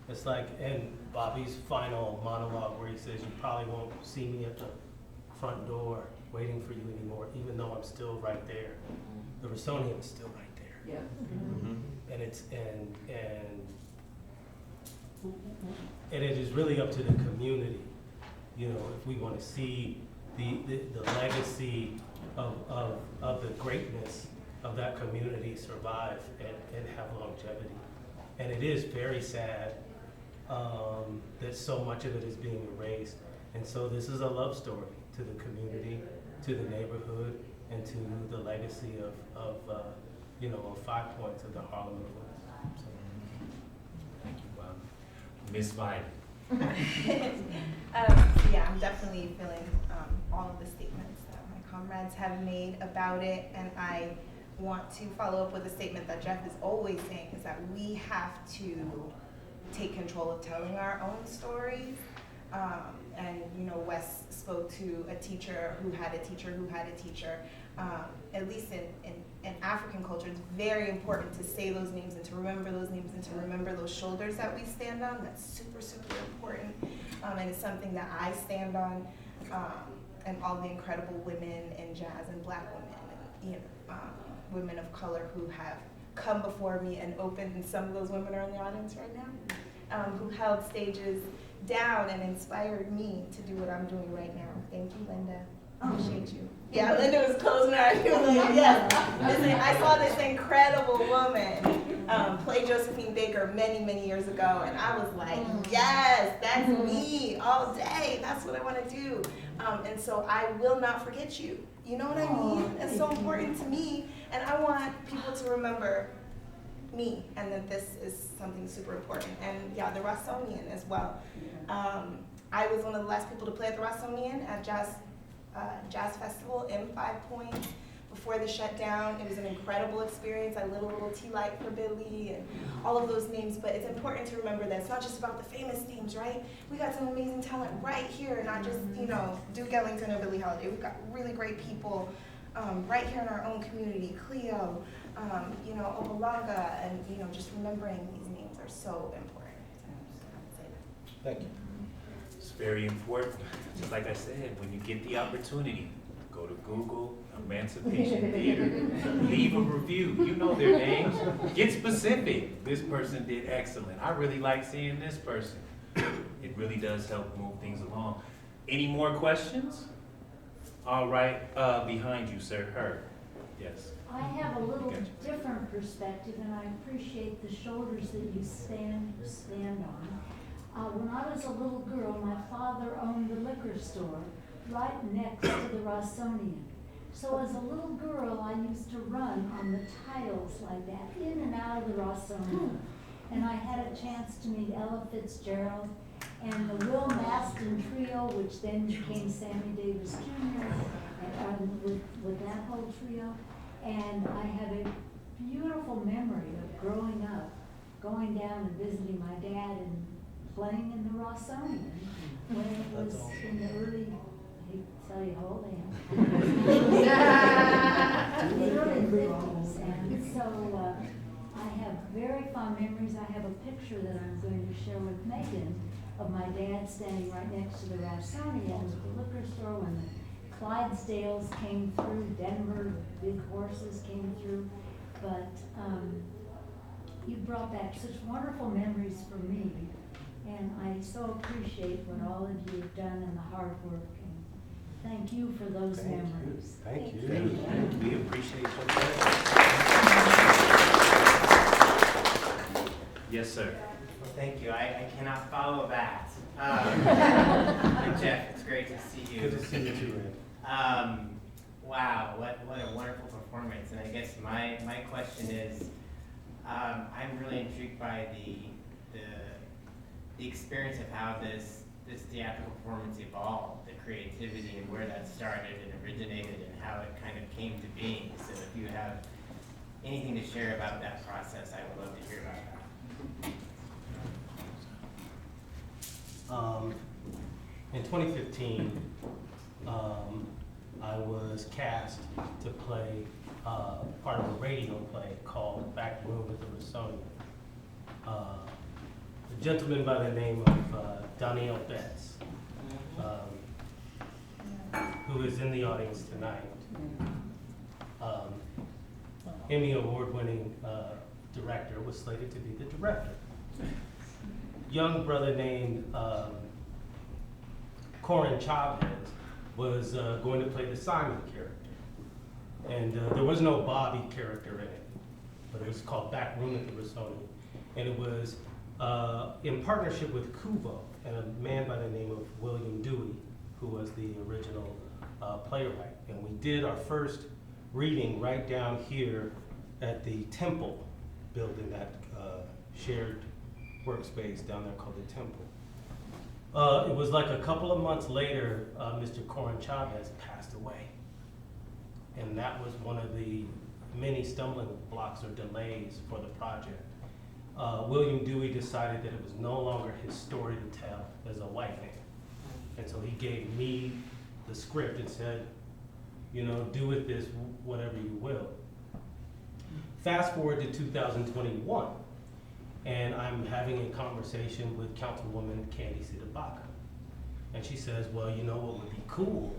It's like in Bobby's final monologue where he says, you probably won't see me at the front door waiting for you anymore, even though I'm still right there. The Rossonian is still right there. Yeah. Mm-hmm. And it's, and it is really up to the community, you know, if we want to see the legacy of the greatness of that community survive and have longevity. And it is very sad that so much of it is being erased. And so this is a love story to the community, to the neighborhood, and to the legacy of 5 points of the Harlem movement. So. Thank you, Bob. Miss Biden. Yeah, I'm definitely feeling all of the statements that my comrades have made about it, and I want to follow up with a statement that Jeff is always saying, is that we have to take control of telling our own stories. And Wes spoke to a teacher who had a teacher who had a teacher. At least in African culture, it's very important to say those names and to remember those names and to remember those shoulders that we stand on. That's super, super important. And it's something that I stand on, and all the incredible women in jazz and black women and women of color who have come before me and opened, and some of those women are in the audience right now, who held stages down and inspired me to do what I'm doing right now. Thank you, Linda. Appreciate you. Yeah, Linda was closing her eyes. She was like, yes. Listen, I saw this incredible woman play Josephine Baker many, many years ago, and I was like, yes, that's me all day. That's what I want to do. And so I will not forget you. You know what I mean? It's so important to me, and I want people to remember me, and that this is something super important. And yeah, the Rossonian as well. I was one of the last people to play at the Rossonian at Jazz Festival in 5 Points before the shutdown. It was an incredible experience. I lit a little tea light for Billy and all of those names, but it's important to remember that it's not just about the famous names, right? We got some amazing talent right here, not just, Duke Ellington or Billie Holiday. We've got really great people right here in our own community, Cleo, Obalanga, and, just remembering these names are so important. Thank you. It's very important. Just like I said, when you get the opportunity, go to Google, Emancipation Theater, leave a review. You know their names. Get specific. This person did excellent. I really like seeing this person. It really does help move things along. Any more questions? All right, behind you, sir. Her. Yes. I have a little different perspective, and I appreciate the shoulders that you stand on. When I was a little girl, my father owned the liquor store right next to the Rossonian. So as a little girl, I used to run on the tiles like that, in and out of the Rossonian. And I had a chance to meet Ella Fitzgerald and the Will Maston Trio, which then became Sammy Davis Jr., and with that whole trio. And I have a beautiful memory of growing up, going down and visiting my dad and playing in the Rossonian when it was in the early, I hate to tell you how old I am. The early 50s. And so I have very fond memories. I have a picture that I'm going to share with Megan of my dad standing right next to the Rossonian with the liquor store when the Clydesdales came through, Denver, big horses came through. But you brought back such wonderful memories for me. And I so appreciate what all of you have done and the hard work. And thank you for those memories. Thank you. We appreciate your Yes, sir. Well, thank you. I cannot follow that. Jeff, it's great to see you. Good to see you too, Ed. Wow, what a wonderful performance. And I guess my question is, I'm really intrigued by the experience of how this theatrical performance evolved, the creativity and where that started and originated and how it kind of came to being. So if you have anything to share about that process, I would love to hear about that. In 2015, I was cast to play part of a radio play called Back Room with the Rossonian. A gentleman by the name of Daniel Betts, who is in the audience tonight. Emmy Award-winning director was slated to be the director. Young brother named Corin Chavez was going to play the Simon character. And there was no Bobby character in it, but it was called Back Room at the Rossonian. And it was in partnership with Kuvo and a man by the name of William Dewey, who was the original playwright. And we did our first reading right down here at the Temple building, that shared workspace down there called the Temple. It was like a couple of months later, Mr. Corin Chavez passed away. And that was one of the many stumbling blocks or delays for the project. William Dewey decided that it was no longer his story to tell as a white man. And so he gave me the script and said, you know, do with this whatever you will. Fast forward to 2021, and I'm having a conversation with Councilwoman Candy Sidibaka. And she says, well, you know what would be cool?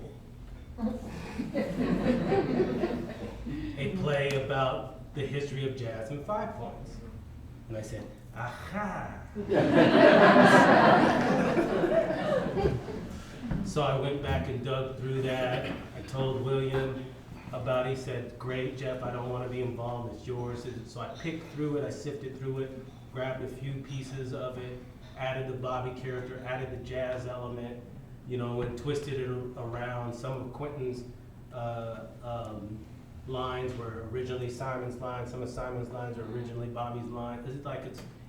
A play about the history of jazz in 5 points. And I said, aha. So I went back and dug through that. I told William about it. He said, great, Jeff, I don't want to be involved, it's yours. So I picked through it, I sifted through it, grabbed a few pieces of it, added the Bobby character, added the jazz element, you know, and twisted it around. Some of Quentin's lines were originally Simon's lines, some of Simon's lines are originally Bobby's lines. It's like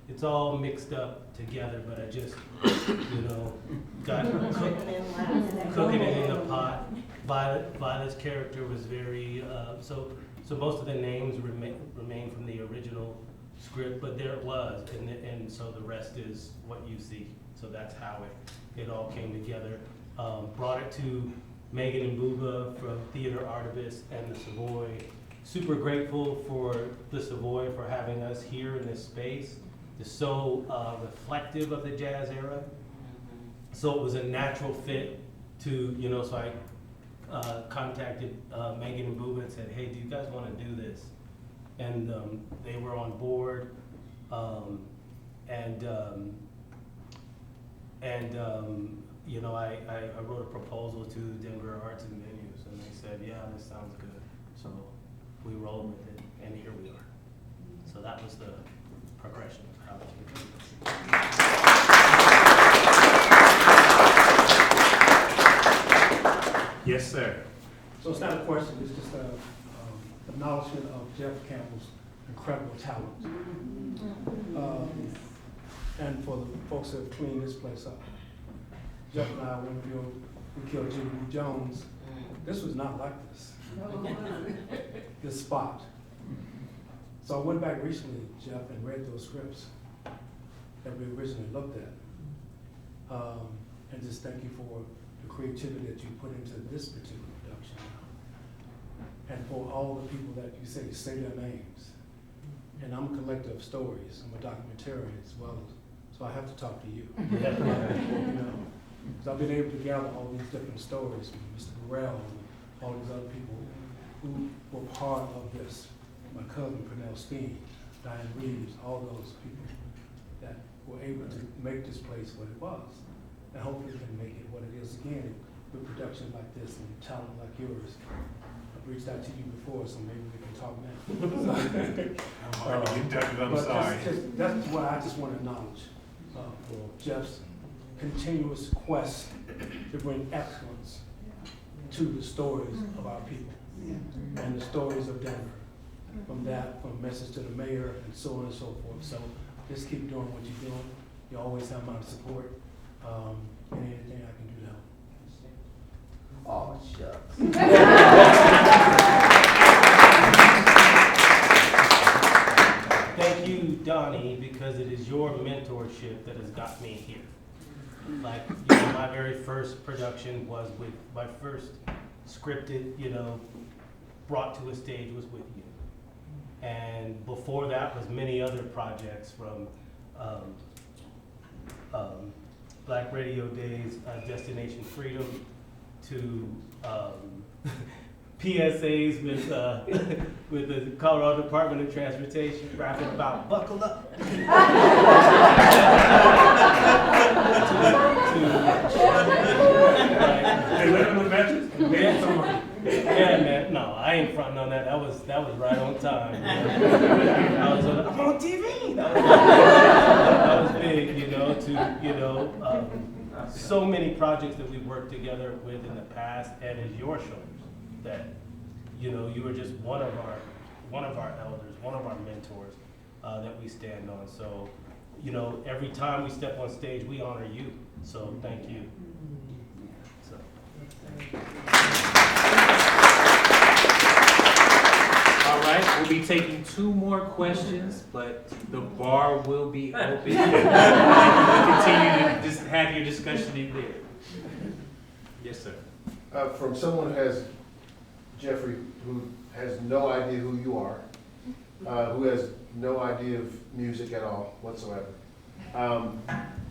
it's all mixed up together, but I just, you know, got cooking it in the pot. Violet's character was very, so most of the names remain from the original script, but there it was, and so the rest is what you see. So that's how it all came together. Brought it to Megan and Booba from Theater Artivist and the Savoy. Super grateful for the Savoy for having us here in this space. It's so reflective of the jazz era. So it was a natural fit to, you know, so I contacted Megan and Booba and said, hey, do you guys want to do this? And they were on board. You know, I wrote a proposal to Denver Arts and Venues, and they said, yeah, this sounds good. So we rolled with it, and here we are. So that was the progression of how it came. Yes, sir. So it's not a question, it's just an acknowledgement of Jeff Campbell's incredible talent. And for the folks that have cleaned this place up. Jeff and I, when we killed Jimmy Lee Jones, this was not like this. This spot. So I went back recently, Jeff, and read those scripts that we originally looked at. And just thank you for the creativity that you put into this particular production. And for all the people that you say their names. And I'm a collector of stories, I'm a documentarian as well, so I have to talk to you. You know, because I've been able to gather all these different stories from Mr. Burrell and all these other people who were part of this. My cousin, Pernell Steen, Diane Reeves, all those people that were able to make this place what it was. And hopefully can make it what it is again with production like this and talent like yours. I've reached out to you before, so maybe we can talk now. I'm sorry. That's what I just want to acknowledge for Jeff's continuous quest to bring excellence to the stories of our people and the stories of Denver. From message to the mayor and so on and so forth. So just keep doing what you're doing. You always have my support. And anything I can do to help. Oh, shucks. Thank you, Donnie, because it is your mentorship that has got me here. Like, you know, my very first production was with, my first scripted, you know, brought to a stage was with you. And before that was many other projects from Black Radio Days, Destination Freedom, to PSAs with the Colorado Department of Transportation, rapping about buckle up. Yeah, man. No, I ain't fronting on that. That was right on time. I'm on TV. That was big, you know. So many projects that we worked together with in the past, and it's your shoulders that, you know, you were just one of our elders, one of our mentors that we stand on. So, you know, every time we step on stage, we honor you. So thank you. So. All right, we'll be taking 2 more questions, but the bar will be open. You can continue to just have your discussion in there. Yes, sir. From someone who has, Jeffrey, who has no idea who you are, who has no idea of music at all whatsoever. I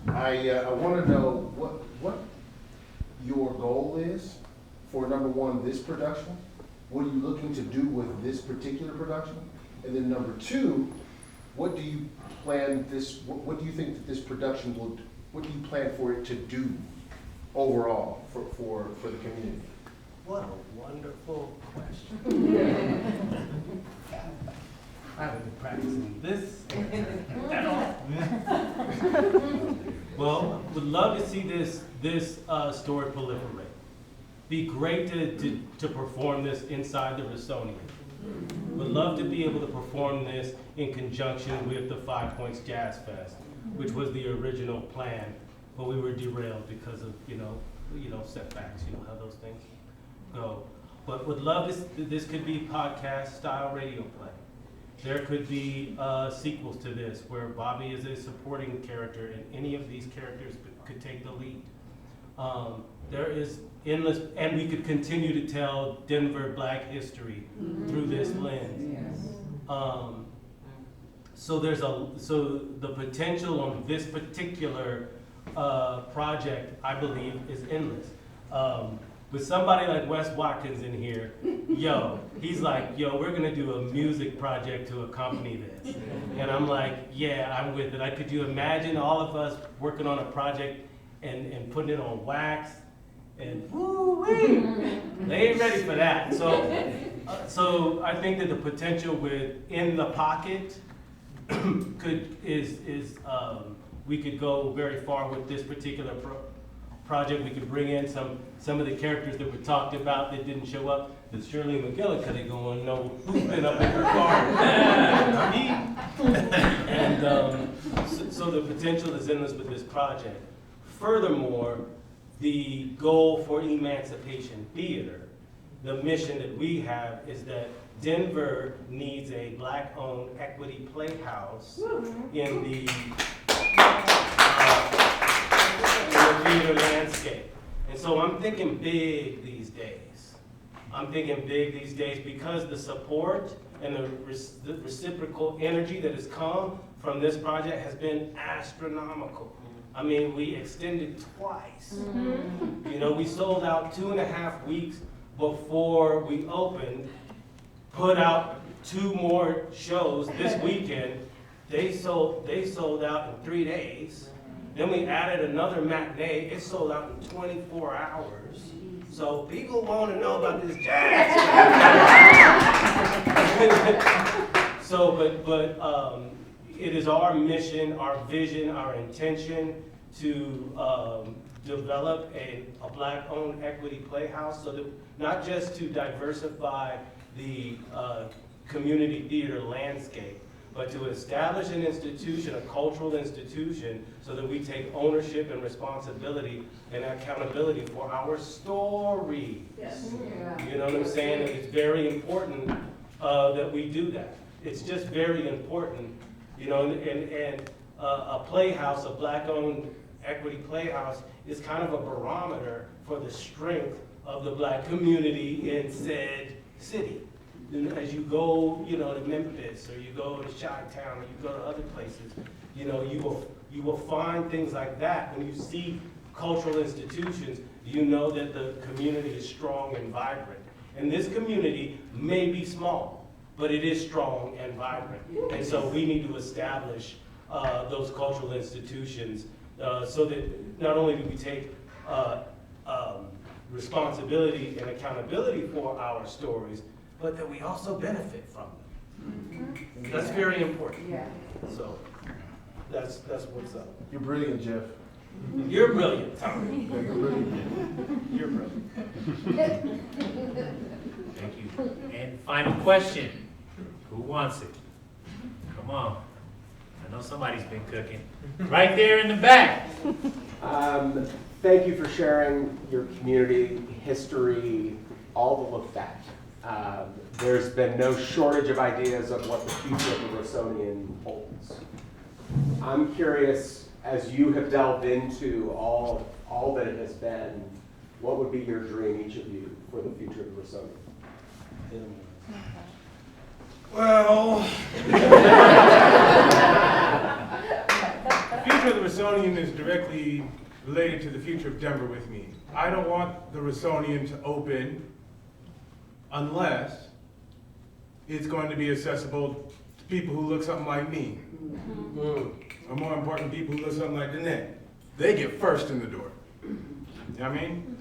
want to know what your goal is for, number one, this production. What are you looking to do with this particular production? And then number 2, what do you plan what do you think that this production will, what do you plan for it to do overall for the community? What a wonderful question. I haven't been practicing this at all. Well, would love to see this story proliferate. Be great to perform this inside the Rossonian. Would love to be able to perform this in conjunction with the 5 Points Jazz Fest, which was the original plan, but we were derailed because of you know setbacks. You know how those things go. But would love this could be podcast style radio play. There could be sequels to this where Bobby is a supporting character and any of these characters could take the lead. There is endless, and we could continue to tell Denver Black history through this lens. So the potential on this particular project, I believe, is endless. With somebody like Wes Watkins in here, he's like, we're gonna do a music project to accompany this. And I'm like, yeah, I'm with it. Could you imagine all of us working on a project and putting it on wax? And woo-wee, they ain't ready for that. So I think that the potential with In the Pocket we could go very far with this particular project. We could bring in some of the characters that were talked about that didn't show up. Because Shirley McGillicuddy going, no, who's been up in her car? Me. And so the potential is endless with this project. Furthermore, the goal for Emancipation Theater, the mission that we have is that Denver needs a Black-owned equity playhouse in the theater landscape. And so I'm thinking big these days. I'm thinking big these days because the support and the reciprocal energy that has come from this project has been astronomical. I mean, we extended twice. You know, we sold out 2.5 weeks before we opened, put out 2 more shows this weekend. They sold out in 3 days. Then we added another matinee. It sold out in 24 hours. So people want to know about this jazz. So, but it is our mission, our vision, our intention to develop a Black-owned equity playhouse, so that not just to diversify the community theater landscape, but to establish an institution, a cultural institution, so that we take ownership and responsibility and accountability for our story. Yes. You know what I'm saying? And it's very important that we do that. It's just very important, you know, and a playhouse, a Black-owned equity playhouse, is kind of a barometer for the strength of the Black community in said city. As you go, you know, to Memphis, or you go to Chi-Town, or you go to other places, you know, you will find things like that. When you see cultural institutions, you know that the community is strong and vibrant. And this community may be small, but it is strong and vibrant. And so we need to establish those cultural institutions so that not only do we take responsibility and accountability for our stories, but that we also benefit from them. That's very important. Yeah. So that's what's up. You're brilliant, Jeff. You're brilliant, Tommy. Yeah, you're brilliant. You're brilliant. Thank you. And final question. Who wants it? Come on. I know somebody's been cooking. Right there in the back. Thank you for sharing your community history, all the look back. There's been no shortage of ideas of what the future of the Rossonian holds. I'm curious, as you have delved into all that it has been, what would be your dream, each of you, for the future of the Rossonian? Well, the future of the Rossonian is directly related to the future of Denver with me. I don't want the Rossonian to open unless it's going to be accessible to people who look something like me. Or more important, people who look something like Danette. They get first in the door. You know what I mean?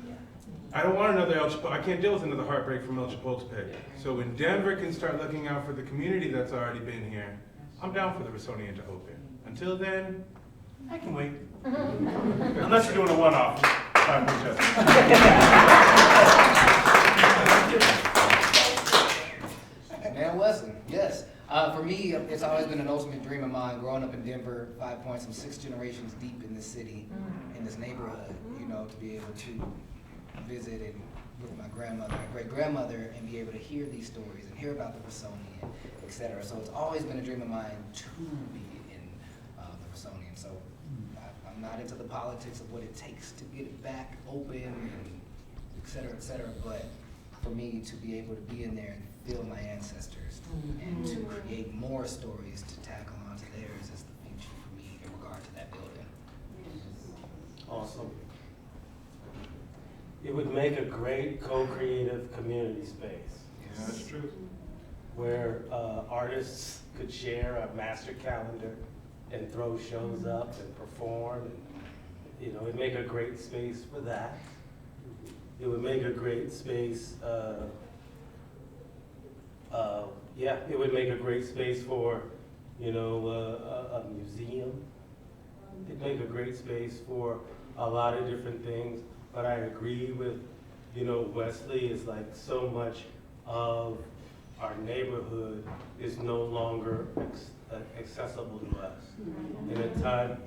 I don't want another I can't deal with another heartbreak from El Chapultepec. So when Denver can start looking out for the community that's already been here, I'm down for the Rossonian to open. Until then, I can wait. Unless you're doing a one-off. Man, Wesley, yes. For me, it's always been an ultimate dream of mine, growing up in Denver, 5 Points, I'm 6 generations deep in this city, in this neighborhood, you know, to be able to visit and with my grandmother, my great-grandmother, and be able to hear these stories and hear about the Rossonian, etc. So it's always been a dream of mine to be in the Rossonian. So I'm not into the politics of what it takes to get it back open and et cetera, but for me to be able to be in there and feel my ancestors and to create more stories to tackle onto theirs is the future for me in regard to that building. Awesome. It would make a great co-creative community space. Yeah, that's true. Where artists could share a master calendar and throw shows up and perform. And, you know, it'd make a great space for that. It would make a great space, it would make a great space for, you know, a museum. It'd make a great space for a lot of different things, but I agree with, Wesley is like so much of our neighborhood is no longer accessible to us. In a time,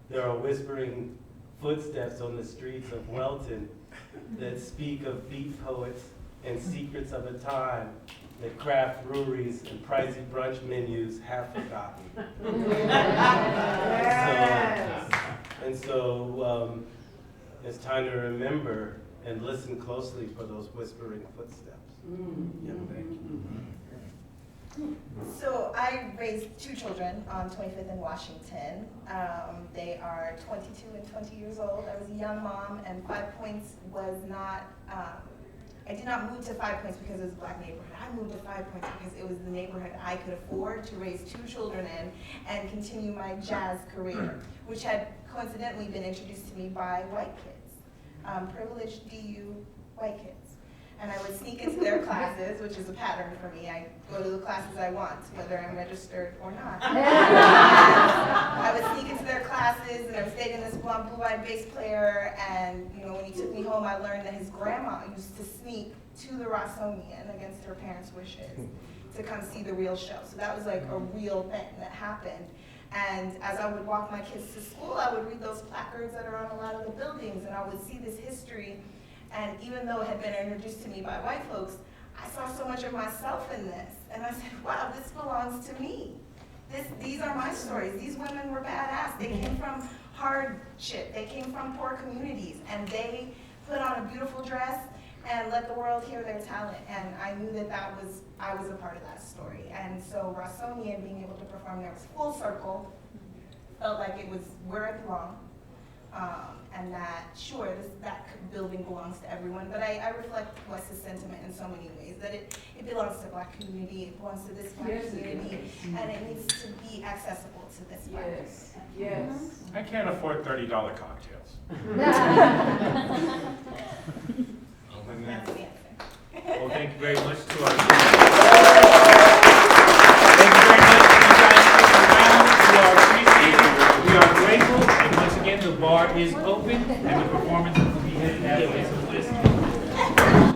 there are whispering footsteps on the streets of Welton that speak of beat poets and secrets of a time that craft breweries and pricey brunch menus have forgotten. So it's time to remember and listen closely for those whispering footsteps. Yeah, thank you. So I raised 2 children on 25th and Washington. They are 22 and 20 years old. I was a young mom, and 5 Points was not, I did not move to 5 Points because it was a black neighborhood. I moved to 5 Points because it was the neighborhood I could afford to raise 2 children in and continue my jazz career, which had coincidentally been introduced to me by white kids, privileged DU white kids. And I would sneak into their classes, which is a pattern for me. I go to the classes I want, whether I'm registered or not. I would sneak into their classes, and I was dating this blonde, blue-eyed bass player, and when he took me home, I learned that his grandma used to sneak to the Rossonian against her parents' wishes to come see the real show. So that was like a real thing that happened. And as I would walk my kids to school, I would read those placards that are on a lot of the buildings, and I would see this history. And even though it had been introduced to me by white folks, I saw so much of myself in this. And I said, wow, this belongs to me. These are my stories. These women were badass. They came from hardship. They came from poor communities. And they put on a beautiful dress and let the world hear their talent. And I knew that I was a part of that story. And so Rossonian, being able to perform there was full circle, felt like it was where I belong. And that, sure, that building belongs to everyone, but I reflect Wes's sentiment in so many ways, that it belongs to the black community, it belongs to this black community, and it needs to be accessible to this black community. Yes. I can't afford $30 cocktails. That's the answer. Well, thank you very much to our Thank you very much for you guys sticking around. We are appreciative. We are grateful. And once again, the bar is open.